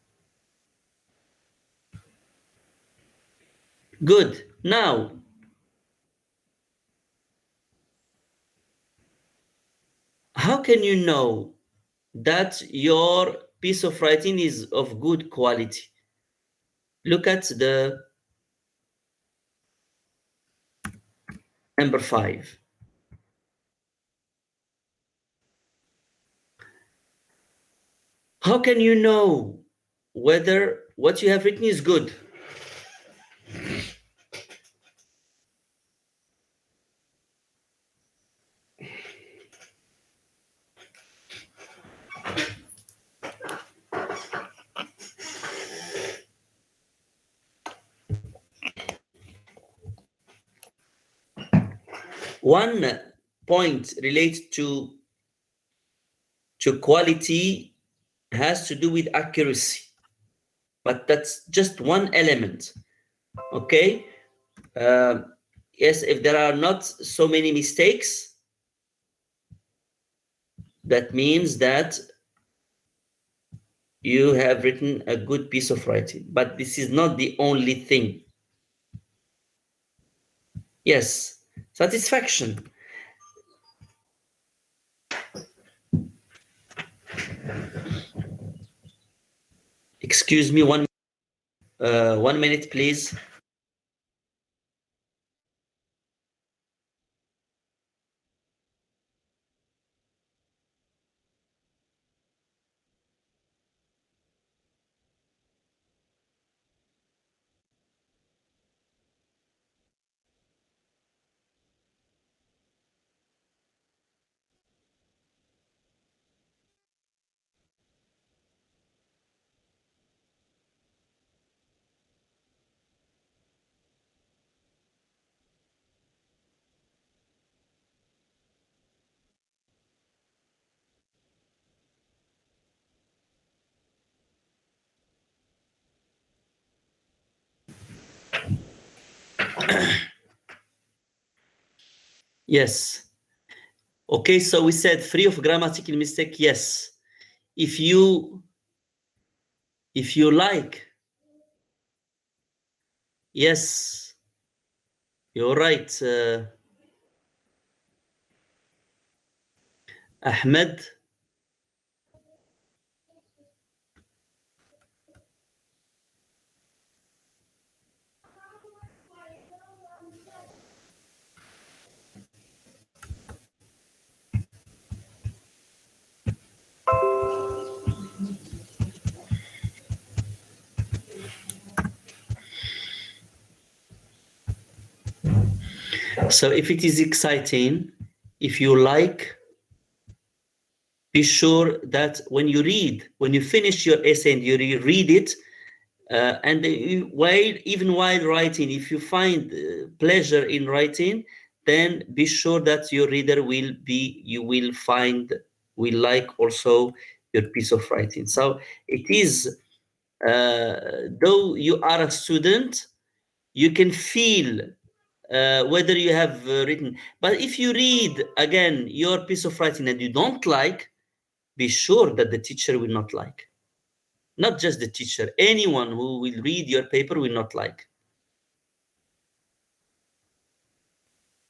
Good. Now, how can you know that your piece of writing is of good quality? Look at the number 5. How can you know whether what you have written is good. One point related to quality has to do with accuracy, but that's just one element. Okay. Yes, if there are not so many mistakes, that means that you have written a good piece of writing, but this is not the only thing. Yes, satisfaction. Excuse me, 1 minute, please. Yes. Okay, so we said free of grammatical mistake. Yes. If you like, yes, you're right, Ahmed. So if it is exciting, if you like, be sure that when you finish your essay and you read it, and even while writing, if you find pleasure in writing, then be sure that your reader will like also your piece of writing. So it is, though you are a student, you can feel whether you have written. But if you read again your piece of writing and you don't like, be sure that the teacher will not like. Not just the teacher, anyone who will read your paper will not like.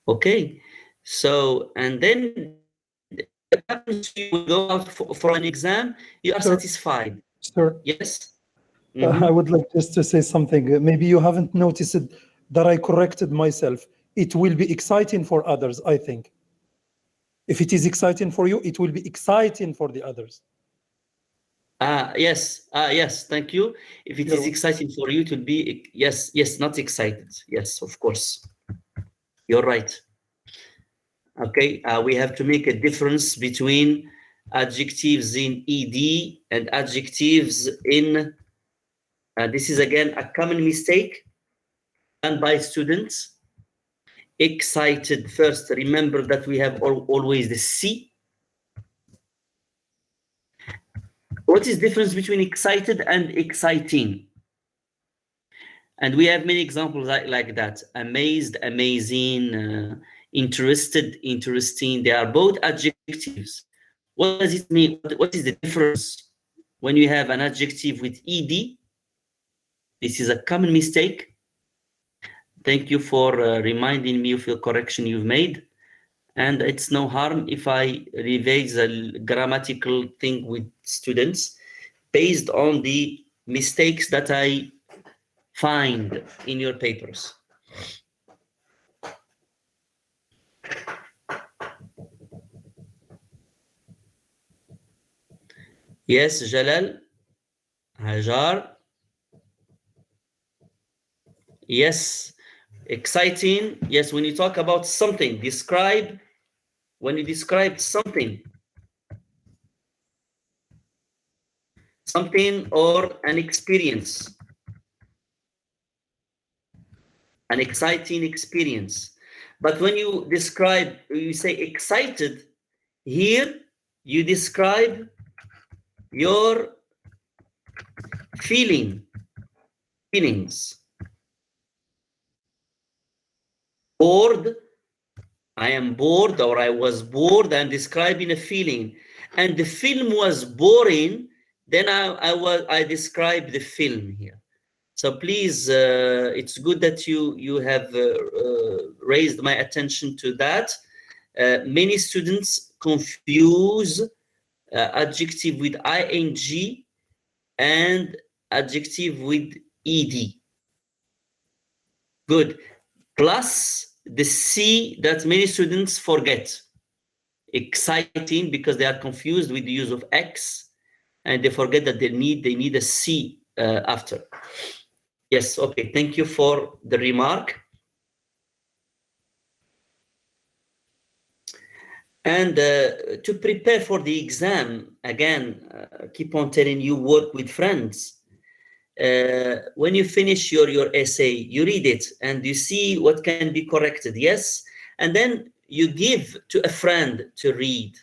Okay, so, and then what happens, you will go out for an exam, you are satisfied. Sir, Yes? I would like just to say something. Maybe you haven't noticed that I corrected myself. It will be exciting for others, I think. If it is exciting for you, it will be exciting for the others. Yes, thank you. If it You're is welcome. exciting for you, it will be, yes, not excited. Yes, of course. You're right. Okay, we have to make a difference between adjectives in ED and adjectives in, this is again a common mistake done by students. Excited, first, remember that we have always the C. What is the difference between excited and exciting? And we have many examples like that. Amazed, amazing, interested, interesting. They are both adjectives. What does it mean? What is the difference when you have an adjective with ed? This is a common mistake. Thank you for reminding me of your correction you've made. And it's no harm if I revise a grammatical thing with students based on the mistakes that I find in your papers. Yes, Jalal, Hajar. Yes. Exciting. Yes, when you talk about something, describe, when you describe something or an experience, an exciting experience. But when you describe, you say excited, here you describe your feelings. Bored, I am bored, or I was bored. I'm describing a feeling. And the film was boring, then I describe the film here. So please, it's good that you have raised my attention to that. Many students confuse adjective with ing and adjective with ed. Good. Plus the C that many students forget. Exciting, because they are confused with the use of X, and they forget that they need a C after. Yes, okay, thank you for the remark. And to prepare for the exam, again, keep on telling you, work with friends. When you finish your essay, you read it and you see what can be corrected, yes? And then you give to a friend to read.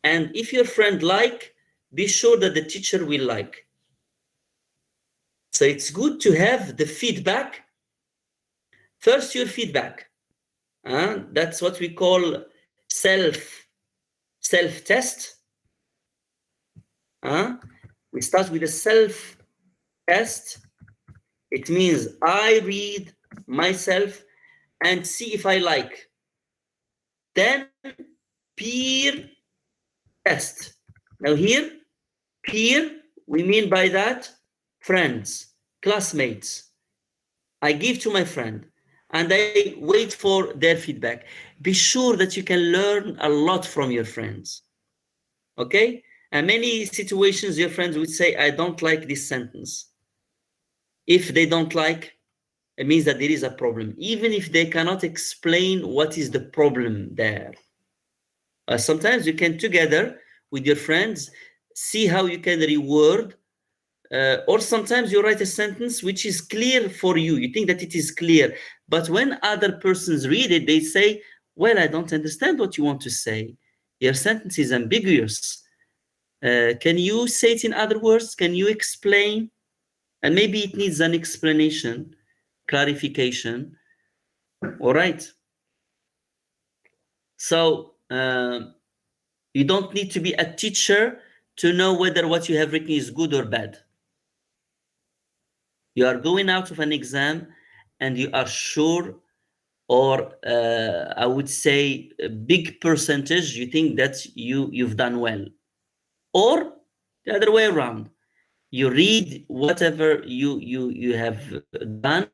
And if your friend like, be sure that the teacher will like. So it's good to have the feedback. First, your feedback. That's what we call self-test. We start with a self-test. It means I read myself and see if I like. Then peer test. Now here, peer, we mean by that friends, classmates. I give to my friend and I wait for their feedback. Be sure that you can learn a lot from your friends. Okay? And many situations your friends would say, I don't like this sentence. If they don't like, it means that there is a problem, even if they cannot explain what is the problem there. Sometimes you can, together with your friends, see how you can reword, or sometimes you write a sentence which is clear for you. You think that it is clear, but when other persons read it, they say, well, I don't understand what you want to say. Your sentence is ambiguous. Can you say it in other words? Can you explain? And maybe it needs an explanation, clarification. All right. So you don't need to be a teacher to know whether what you have written is good or bad. You are going out of an exam and you are sure, or I would say a big percentage, you think that you've done well. Or the other way around. You read whatever you have done,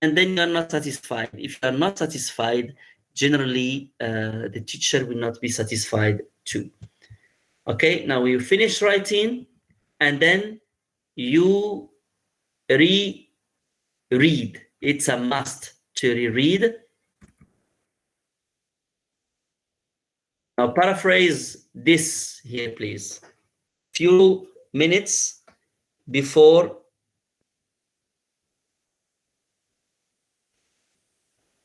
and then you are not satisfied. If you are not satisfied, generally the teacher will not be satisfied too. Okay, now you finish writing, and then you reread. It's a must to reread. Now paraphrase this here, please. Few minutes before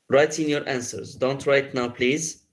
writing your answers. Don't write now, please.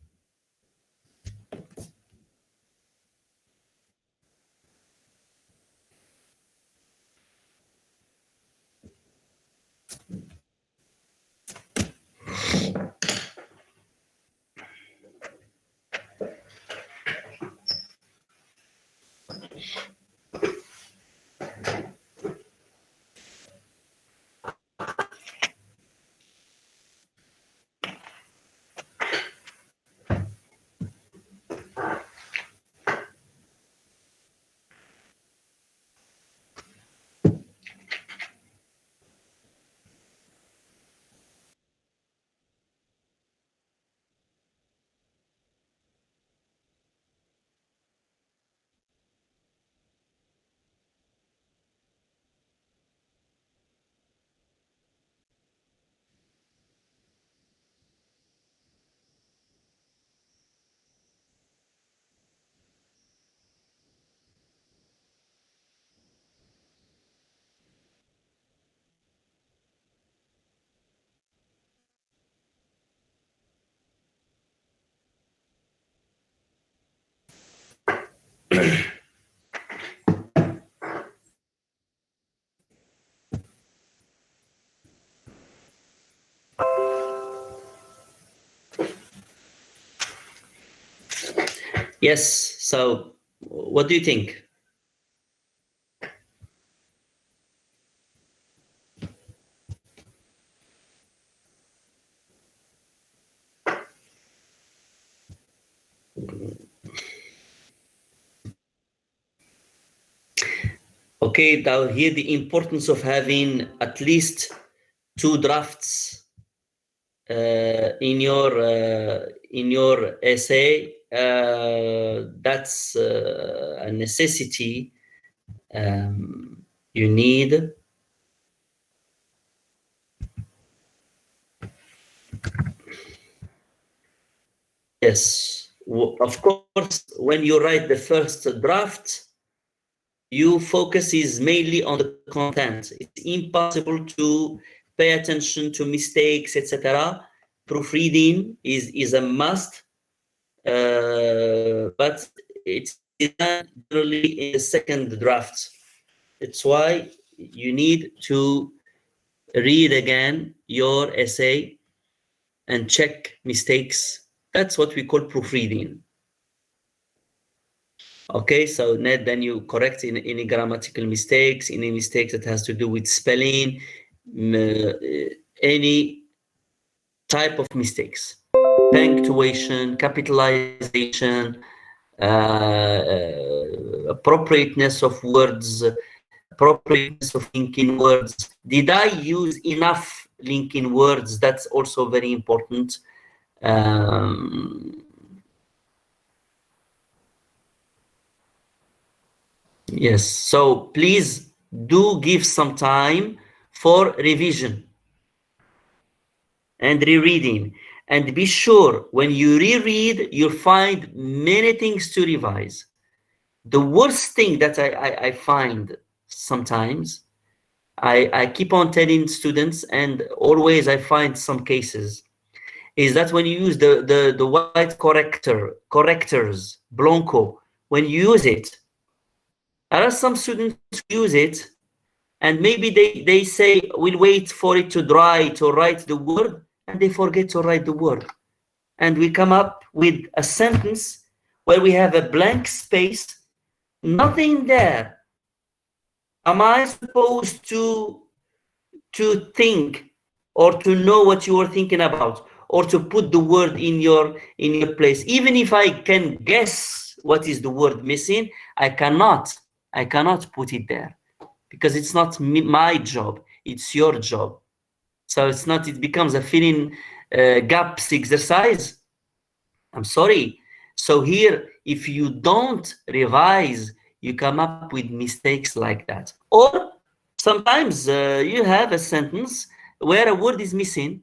Yes. So, what do you think? Okay, now here the importance of having at least 2 drafts in your essay. That's a necessity. You need. Yes, of course, when you write the first draft, your focus is mainly on the content. It's impossible to pay attention to mistakes, etc. Proofreading is a must, but it's done generally in the second draft. That's why you need to read again your essay and check mistakes. That's what we call proofreading. Okay, so then you correct any grammatical mistakes, any mistakes that has to do with spelling, any type of mistakes, punctuation, capitalization, appropriateness of words, appropriateness of linking words. Did I use enough linking words? That's also very important. Yes, so please do give some time for revision and rereading, and be sure when you reread, you'll find many things to revise. The worst thing that I find sometimes, I keep on telling students, and always I find some cases, is that when you use the white correctors, Blanco, when you use it, there are some students who use it, and maybe they say, we'll wait for it to dry to write the word, and they forget to write the word. And we come up with a sentence where we have a blank space, nothing there. Am I supposed to think or to know what you are thinking about, or to put the word in your place? Even if I can guess what is the word missing, I cannot put it there, because it's not my job, it's your job. So it becomes a filling gaps exercise. I'm sorry. So here, if you don't revise, you come up with mistakes like that. Or sometimes you have a sentence where a word is missing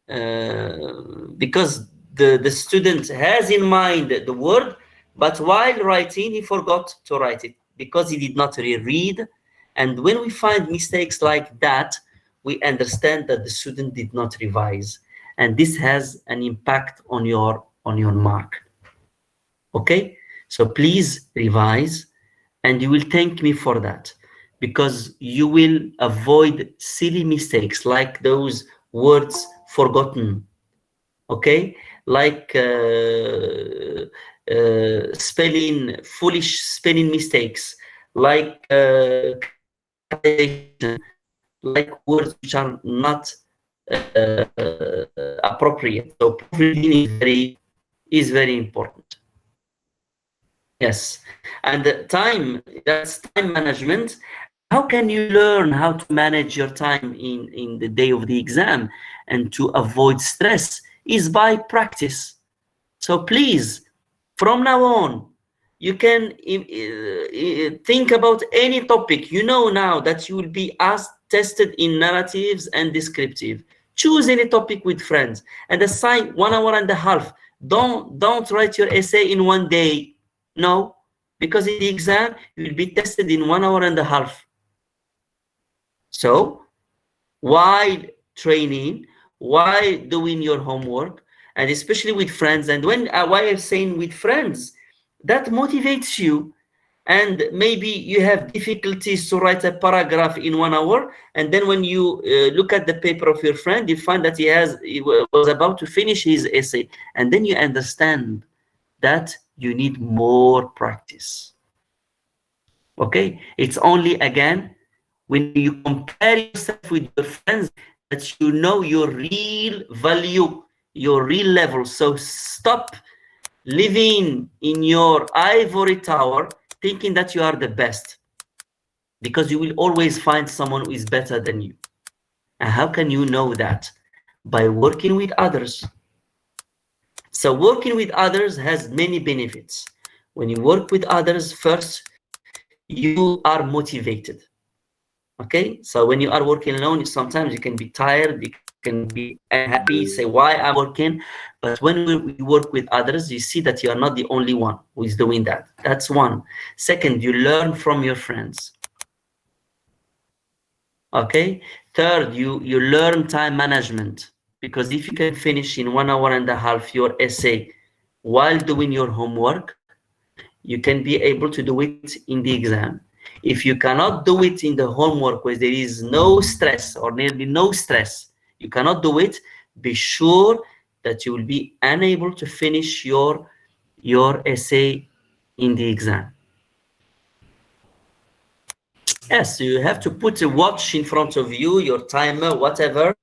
because the student has in mind the word, but while writing, he forgot to write it because he did not reread. And when we find mistakes like that, we understand that the student did not revise, and this has an impact on your mark. Okay, so please revise, and you will thank me for that, because you will avoid silly mistakes like those words forgotten. Okay, like foolish spelling mistakes, like like words which are not appropriate. So proofreading is very important. Yes, and that's time management. How can you learn how to manage your time in the day of the exam and to avoid stress? Is by practice. So please, from now on, you can think about any topic. You know now that you will be tested in narratives and descriptive. Choose any topic with friends and assign 1 hour and a half. Don't write your essay in 1 day. No, because in the exam, you will be tested in 1 hour and a half. So while training, while doing your homework, and especially with friends, and why I'm saying with friends, that motivates you. And maybe you have difficulties to write a paragraph in 1 hour, and then when you look at the paper of your friend, you find that he was about to finish his essay, and then you understand that you need more practice. Okay, it's only again when you compare yourself with your friends that you know your real value, your real level. So stop living in your ivory tower thinking that you are the best, because you will always find someone who is better than you. And how can you know that? By working with others. So working with others has many benefits. When you work with others, first, you are motivated. Okay, so when you are working alone, sometimes you can be tired, you can be unhappy, say why I'm working. But when we work with others, you see that you are not the only one who is doing that. That's one. Second, you learn from your friends. Okay. Third, you learn time management, because if you can finish in 1 hour and a half your essay while doing your homework, you can be able to do it in the exam. If you cannot do it in the homework where there is no stress or nearly no stress, you cannot do it, be sure that you will be unable to finish your essay in the exam. Yes, you have to put a watch in front of you, your timer, whatever,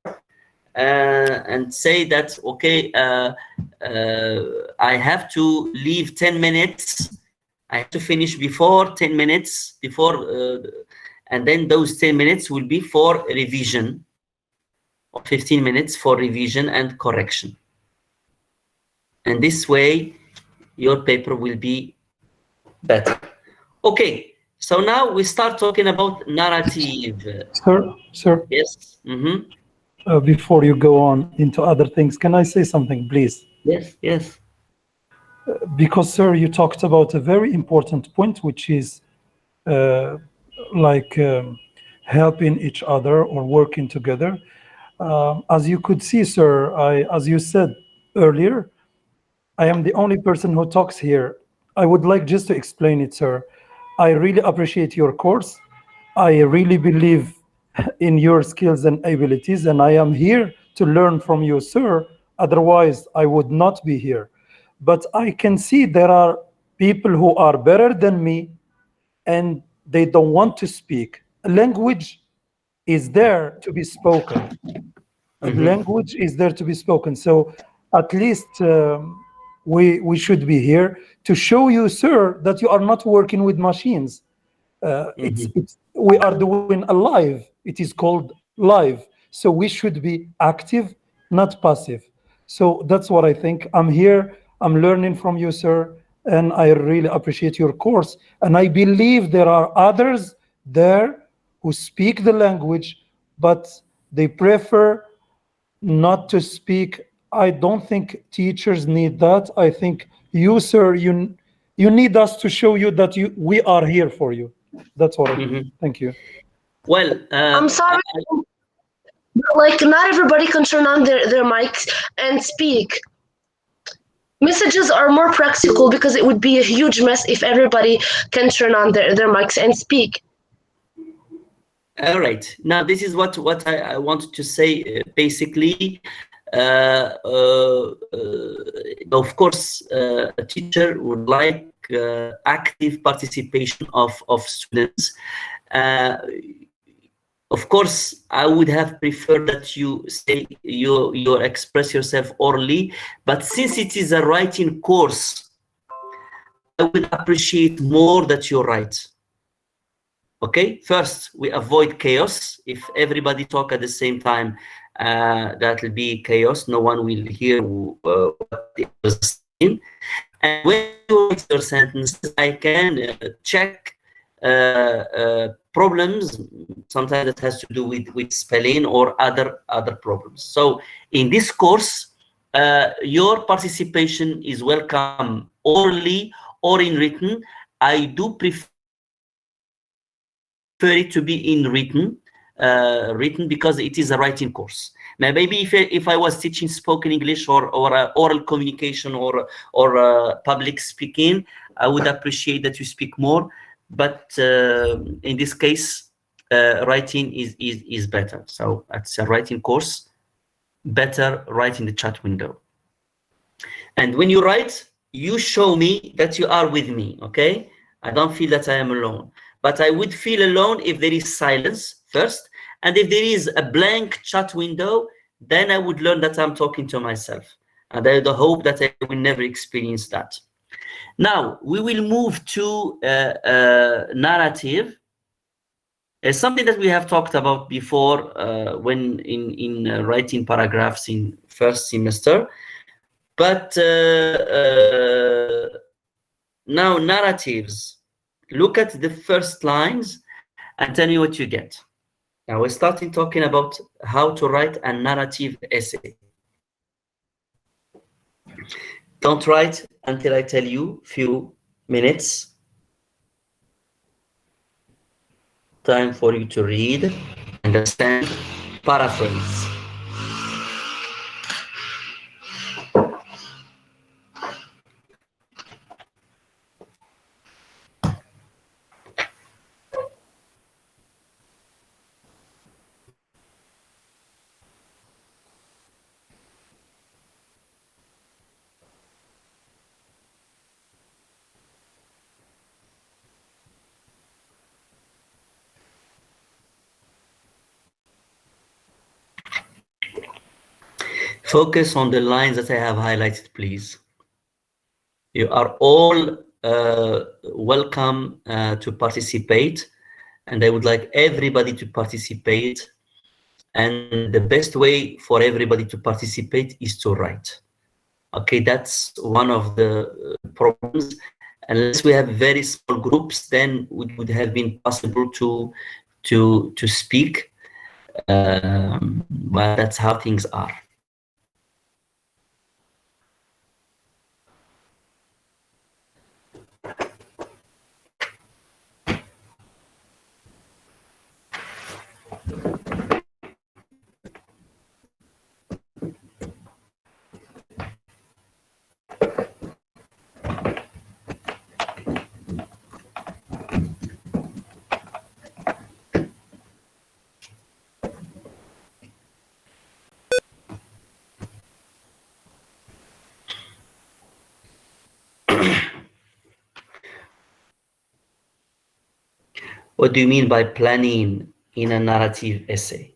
and say that, okay, I have to leave 10 minutes. I have to finish before 10 minutes, and then those 10 minutes will be for revision, or 15 minutes for revision and correction. And this way, your paper will be better. Okay, so now we start talking about narrative. Sir, Yes. before you go on into other things, can I say something, please? Yes. Because, sir, you talked about a very important point, which is helping each other or working together. As you could see, sir, as you said earlier, I am the only person who talks here. I would like just to explain it, sir. I really appreciate your course. I really believe in your skills and abilities, and I am here to learn from you, sir. Otherwise, I would not be here. But I can see there are people who are better than me, and they don't want to speak. Language is there to be spoken. Language is there to be spoken. So at least we should be here to show you, sir, that you are not working with machines. We are doing a live. It is called live. So we should be active, not passive. So that's what I think. I'm here. I'm learning from you, sir, and I really appreciate your course. And I believe there are others there who speak the language, but they prefer not to speak. I don't think teachers need that. I think you, sir, you need us to show you that we are here for you. That's what I think. Thank you. Well, I'm sorry, but like not everybody can turn on their mics and speak. Messages are more practical because it would be a huge mess if everybody can turn on their mics and speak. All right. Now, this is what I wanted to say. Basically, of course, a teacher would like active participation of students. Of course, I would have preferred that you say you express yourself orally, but since it is a writing course, I would appreciate more that you write. Okay, first we avoid chaos. If everybody talk at the same time, that will be chaos. No one will hear what they are saying. And when you write your sentences, I can check problems. Sometimes that has to do with spelling or other problems. So in this course, your participation is welcome orally or in written. I do prefer it to be in written because it is a writing course. Maybe if I was teaching spoken English or oral communication or public speaking, I would appreciate that you speak more. But in this case, writing is better. So it's a writing course. Better write in the chat window. And when you write, you show me that you are with me. Okay, I don't feel that I am alone. But I would feel alone if there is silence first. And if there is a blank chat window, then I would learn that I'm talking to myself. And I hope that I will never experience that. Now, we will move to narrative. It's something that we have talked about before when in writing paragraphs in first semester. But now narratives. Look at the first lines and tell me what you get. Now we're starting talking about how to write a narrative essay. Don't write until I tell you few minutes. Time for you to read, understand, paraphrase. Focus on the lines that I have highlighted, please. You are all welcome to participate, and I would like everybody to participate. And the best way for everybody to participate is to write. Okay, that's one of the problems. Unless we have very small groups, then it would have been possible to speak. But that's how things are. What do you mean by planning in a narrative essay?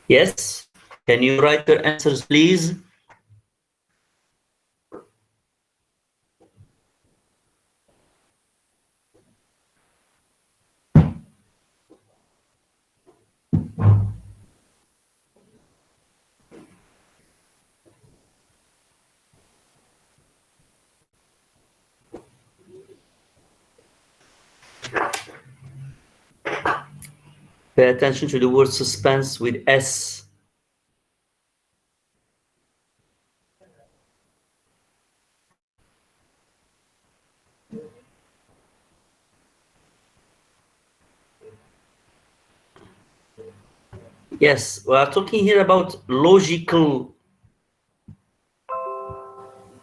Yes, can you write your answers, please? Pay attention to the word suspense with S. Yes, we are talking here about logical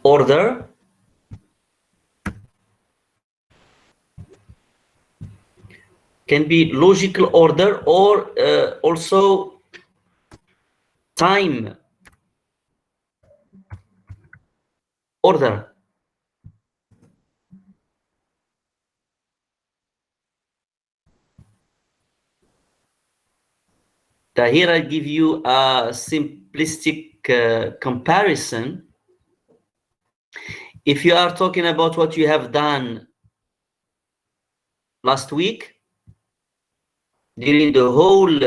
order. Can be logical order or also time order. Here I give you a simplistic comparison. if you are talking about what you have done last week, during the whole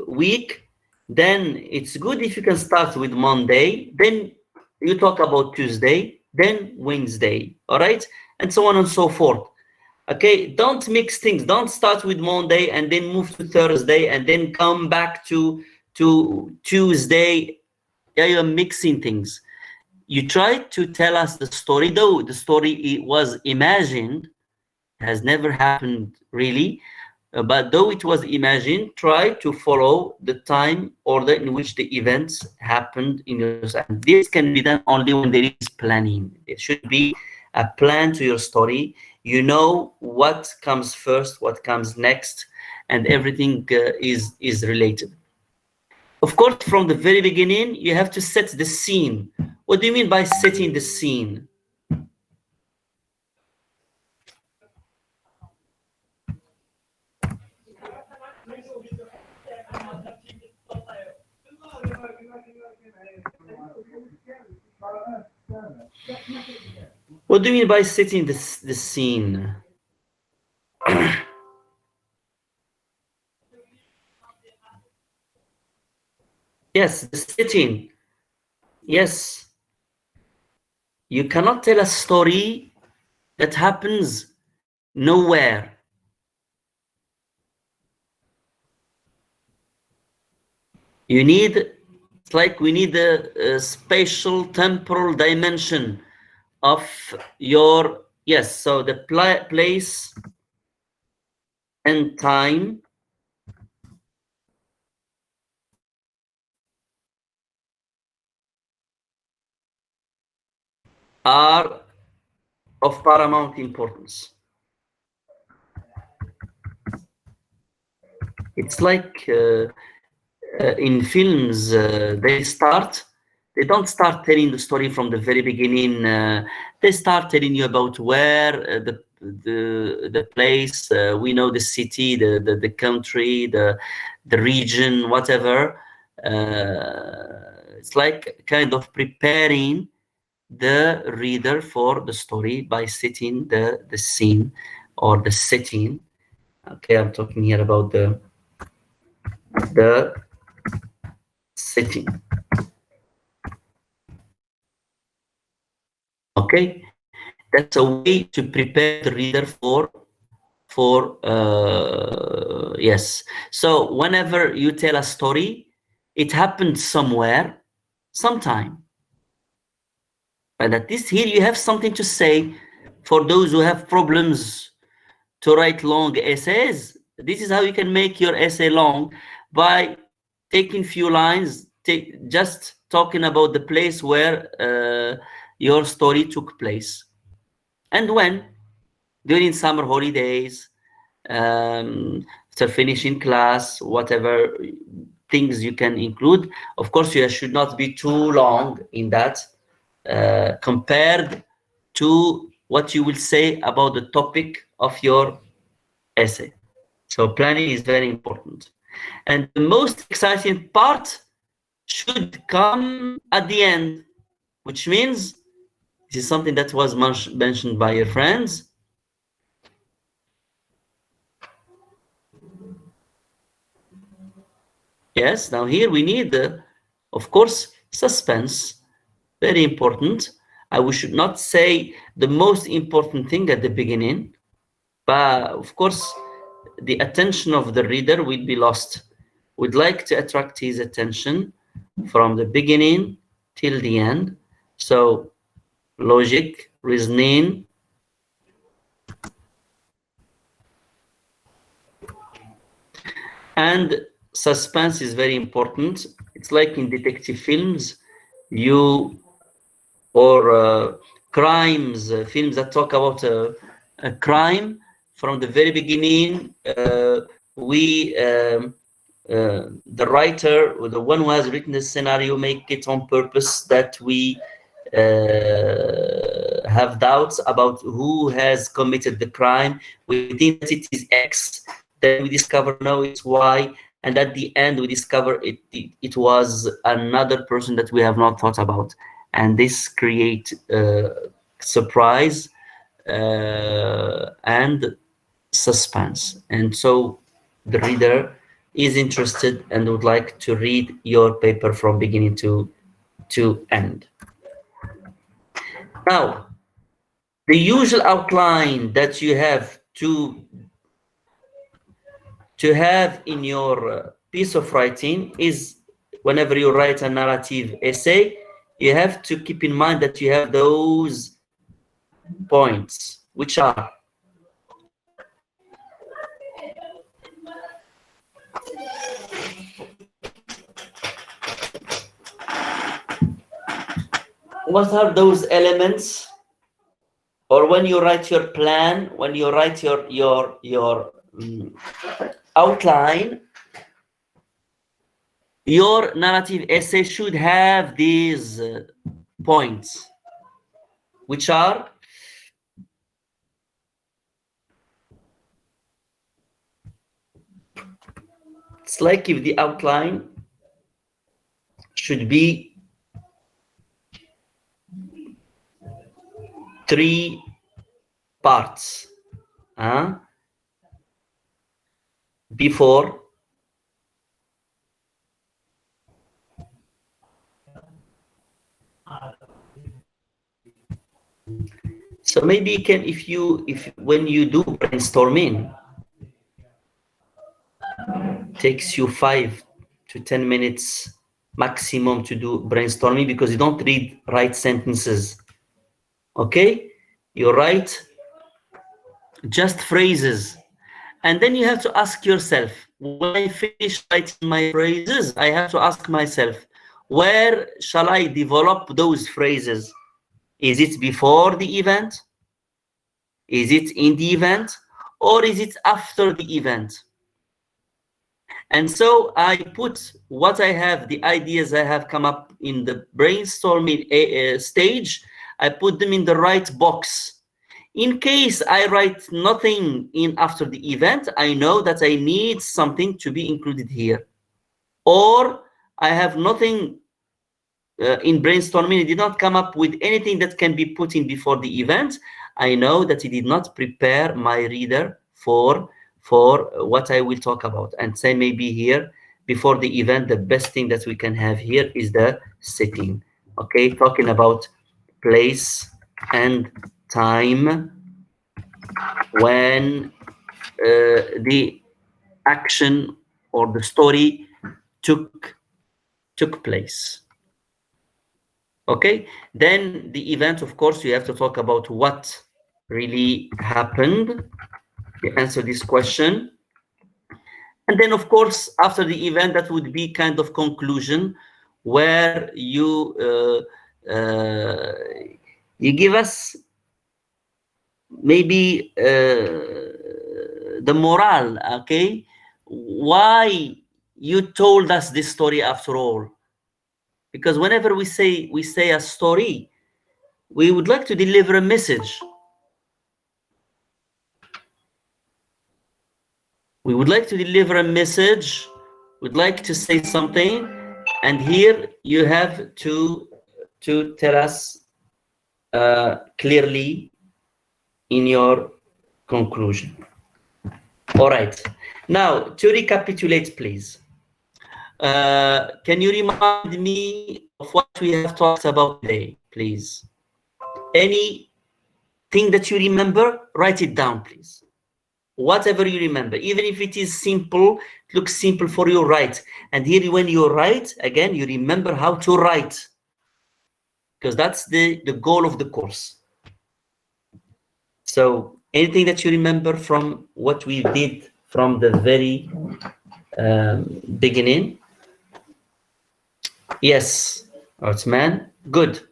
week, then it's good if you can start with Monday, then you talk about Tuesday, then Wednesday, all right? And so on and so forth. Okay, don't mix things. Don't start with Monday and then move to Thursday and then come back to Tuesday. Yeah, you're mixing things. You try to tell us the story, though the story was imagined, has never happened really, but though it was imagined, try to follow the time order in which the events happened in your life. And this can be done only when there is planning. There should be a plan to your story. You know what comes first, what comes next, and everything is related. Of course, from the very beginning, you have to set the scene. What do you mean by setting the scene? What do you mean by setting the scene? Yes, the setting. Yes. You cannot tell a story that happens nowhere. You need, it's like we need a spatial temporal dimension of your, yes, so the place and time are of paramount importance. It's like in films, they don't start telling the story from the very beginning. They start telling you about where the place, we know the city, the country, the region, whatever. It's like kind of preparing the reader for the story by setting the scene or the setting. Okay, I'm talking here about the setting. Okay, that's a way to prepare the reader for yes. So whenever you tell a story, it happened somewhere, sometime. And at least here you have something to say for those who have problems to write long essays. This is how you can make your essay long, by taking few lines, just talking about the place where your story took place. And when? During summer holidays, after finishing class, whatever things you can include. Of course, you should not be too long in that, compared to what you will say about the topic of your essay. So planning is very important. And the most exciting part should come at the end, which means this is something that was mentioned by your friends. Yes, now here we need, of course, suspense, very important. We should not say the most important thing at the beginning, but of course, the attention of the reader will be lost. We'd like to attract his attention from the beginning till the end. So logic, reasoning, and suspense is very important. It's like in detective films, or crimes, films that talk about a crime. From the very beginning, the writer, or the one who has written the scenario, make it on purpose that we have doubts about who has committed the crime. We think that it is X, then we discover no, it's Y, and at the end we discover it was another person that we have not thought about. And this creates surprise, and suspense. And so the reader is interested and would like to read your paper from beginning to end. Now, the usual outline that you have to have in your piece of writing is, whenever you write a narrative essay, you have to keep in mind that you have those points, which are: what are those elements? Or when you write your plan, when you write your outline, your narrative essay should have these points, which are: it's like if the outline should be 3 parts. Before, so maybe you can, when you do brainstorming, takes you 5 to 10 minutes maximum to do brainstorming, because you don't write sentences. Okay, you write just phrases, and then you have to ask yourself, when I finish writing my phrases, I have to ask myself, where shall I develop those phrases? Is it before the event? Is it in the event? Or is it after the event? And so I put what I have, the ideas I have come up in the brainstorming stage, I put them in the right box. In case I write nothing in after the event, I know that I need something to be included here. Or I have nothing in brainstorming, I did not come up with anything that can be put in before the event. I know that it did not prepare my reader for what I will talk about. And say maybe here, before the event, the best thing that we can have here is the setting. Okay, talking about place and time when the action or the story took place. Okay, then the event, of course, you have to talk about what really happened. You answer this question. And then, of course, after the event, that would be kind of conclusion, where you give us maybe the morale, okay? Why you told us this story after all? Because whenever we say a story, we would like to deliver a message. We would like to deliver a message, we'd like to say something, and here you have to tell us clearly in your conclusion. All right, now to recapitulate, please. Can you remind me of what we have talked about today, please? Anything that you remember, write it down, please. Whatever you remember, even if it is simple, it looks simple for you, write. And here, when you write, again, you remember how to write, because that's the goal of the course. So anything that you remember from what we did from the very beginning? Yes, Othman, good.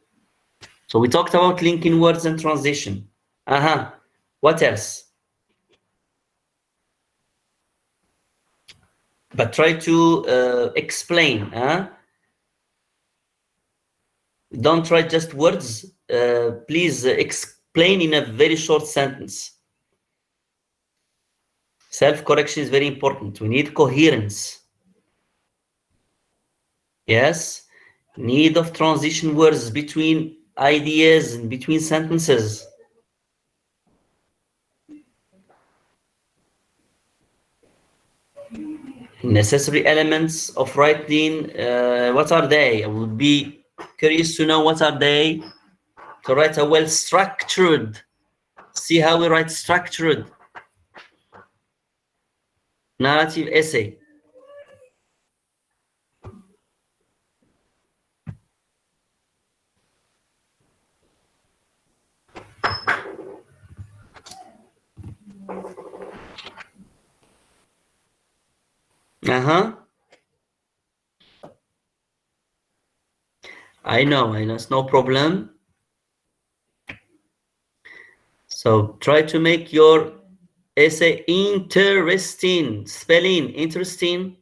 So we talked about linking words and transition. What else? But try to explain. Don't write just words. Please explain in a very short sentence. Self-correction is very important. We need coherence. Yes, need of transition words between ideas in between sentences. Necessary elements of writing, what are they? I would be curious to know what are they to write a well-structured. See how we write structured narrative essay. I know, it's no problem. So try to make your essay interesting. Spelling, interesting.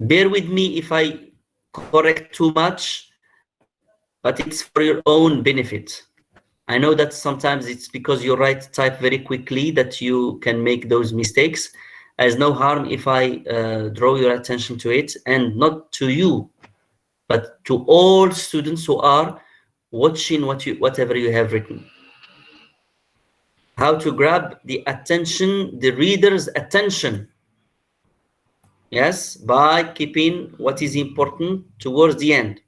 Bear with me if I correct too much, but it's for your own benefit. I know that sometimes it's because you type very quickly that you can make those mistakes. There's no harm if I draw your attention to it, and not to you, but to all students who are watching whatever you have written. How to grab the attention, the reader's attention. Yes, by keeping what is important towards the end.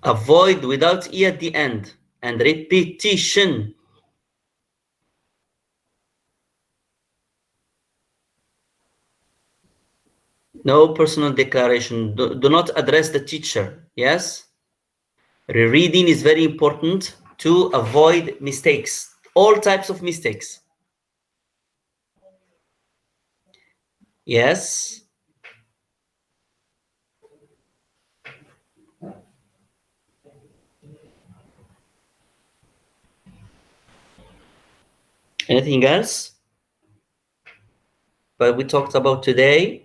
Avoid without E at the end, and repetition. No personal declaration. Do not address the teacher. Yes? Rereading is very important to avoid mistakes. All types of mistakes. Yes? Anything else? But we talked about today.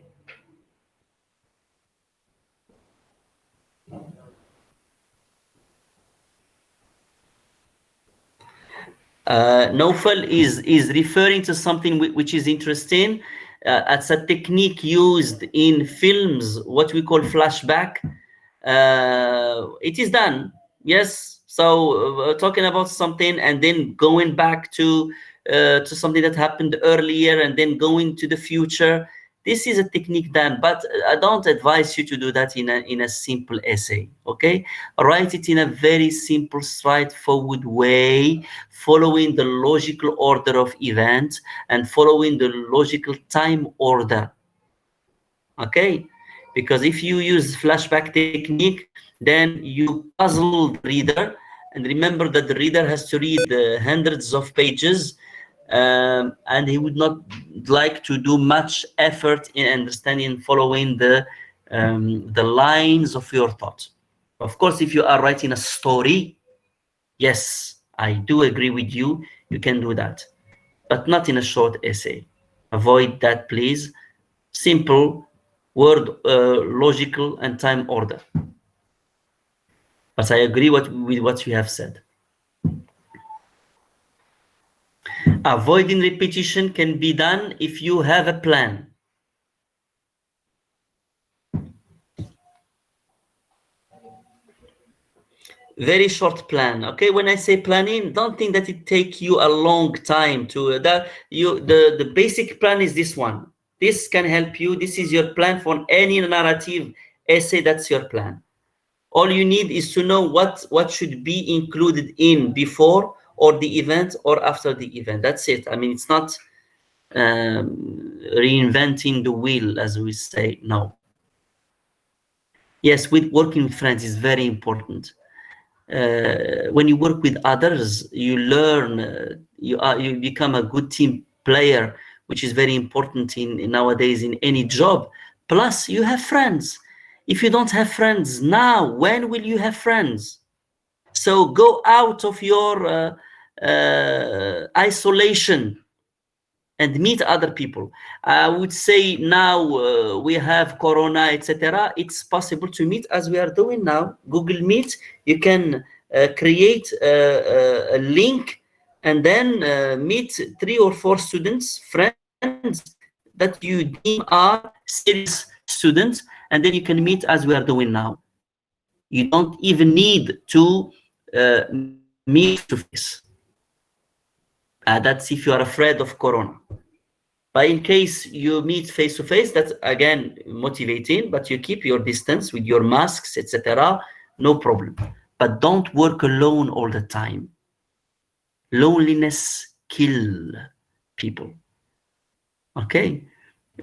Naufal is referring to something which is interesting. It's a technique used in films, what we call flashback. It is done, yes. So talking about something and then going back to something that happened earlier and then going to the future. This is a technique done, but I don't advise you to do that in a simple essay, okay? Write it in a very simple, straightforward way, following the logical order of events and following the logical time order, okay? Because if you use flashback technique, then you puzzle the reader, and remember that the reader has to read hundreds of pages, and he would not like to do much effort in understanding and following the lines of your thought. Of course, if you are writing a story, yes, I do agree with you, you can do that, but not in a short essay. Avoid that, please. Simple, word, logical, and time order. But I agree with what you have said. Avoiding repetition can be done if you have a plan. Very short plan, okay? When I say planning, don't think that it takes you a long time to the basic plan is this one. This can help you. This is your plan for any narrative essay. That's your plan. All you need is to know what should be included in before or the event or after the event. That's it. I mean, it's not reinventing the wheel, as we say. No. Yes, with working with friends is very important. When you work with others, you learn. You become a good team player, which is very important in nowadays in any job. Plus, you have friends. If you don't have friends now, when will you have friends? So go out of your isolation and meet other people. I would say now we have Corona, etc. It's possible to meet as we are doing now. Google Meet, you can create a link and then meet 3 or 4 students, friends, that you deem are serious students, and then you can meet as we are doing now. You don't even need to meet to face. That's if you are afraid of Corona. But in case you meet face to face, that's again motivating, but you keep your distance with your masks, etc. No problem. But don't work alone all the time. Loneliness kills people. Okay?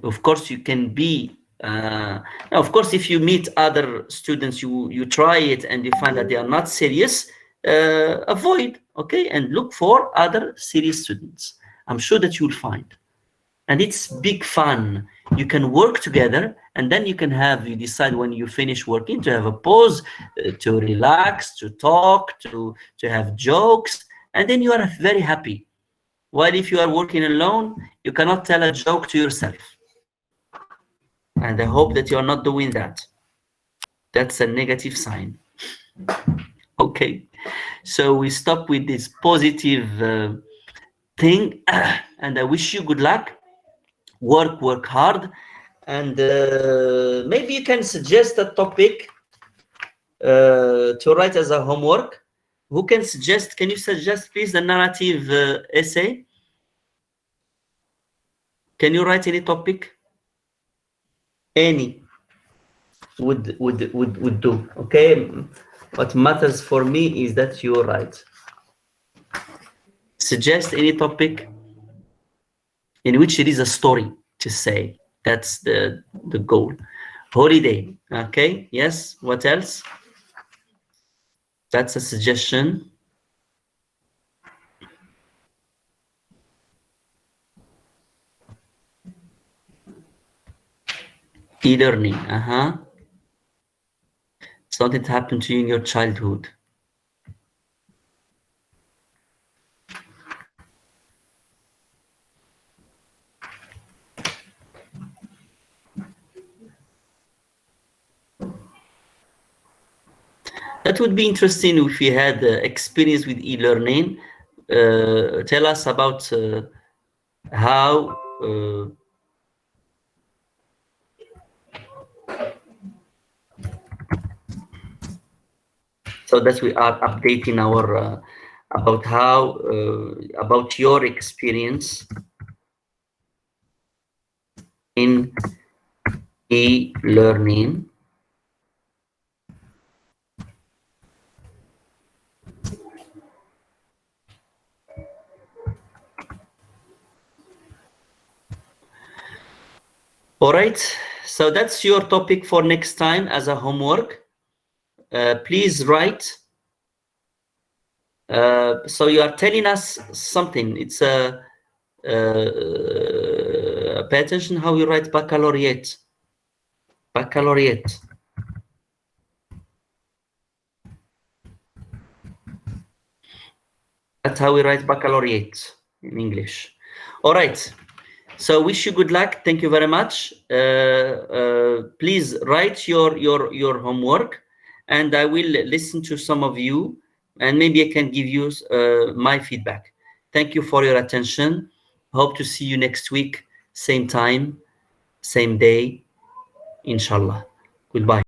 Of course, you can be, of course, if you meet other students, you try it and you find that they are not serious, avoid, okay? And look for other serious students. I'm sure that you'll find. And it's big fun. You can work together, and then you decide when you finish working to have a pause, to relax, to talk, to have jokes, and then you are very happy. While if you are working alone, you cannot tell a joke to yourself. And I hope that you are not doing that. That's a negative sign. Okay, so we stop with this positive thing, and I wish you good luck. Work hard, and maybe you can suggest a topic to write as a homework. Who can suggest? Can you suggest, please, the narrative essay? Can you write any topic? Any would do. Okay. What matters for me is that you write. Suggest any topic in which it is a story to say. That's the goal. Holiday. Okay. Yes. What else? That's a suggestion. E-learning. Something that happened to you in your childhood. That would be interesting if we had experience with e-learning. Tell us about how so that we are updating our about how about your experience in e-learning. All right, so that's your topic for next time as a homework. Please write. So you are telling us something. It's a pay attention how you write baccalaureate. Baccalaureate. That's how we write baccalaureate in English. All right. So wish you good luck. Thank you very much. Please write your homework, and I will listen to some of you, and maybe I can give you my feedback. Thank you for your attention. Hope to see you next week, same time, same day, inshallah. Goodbye.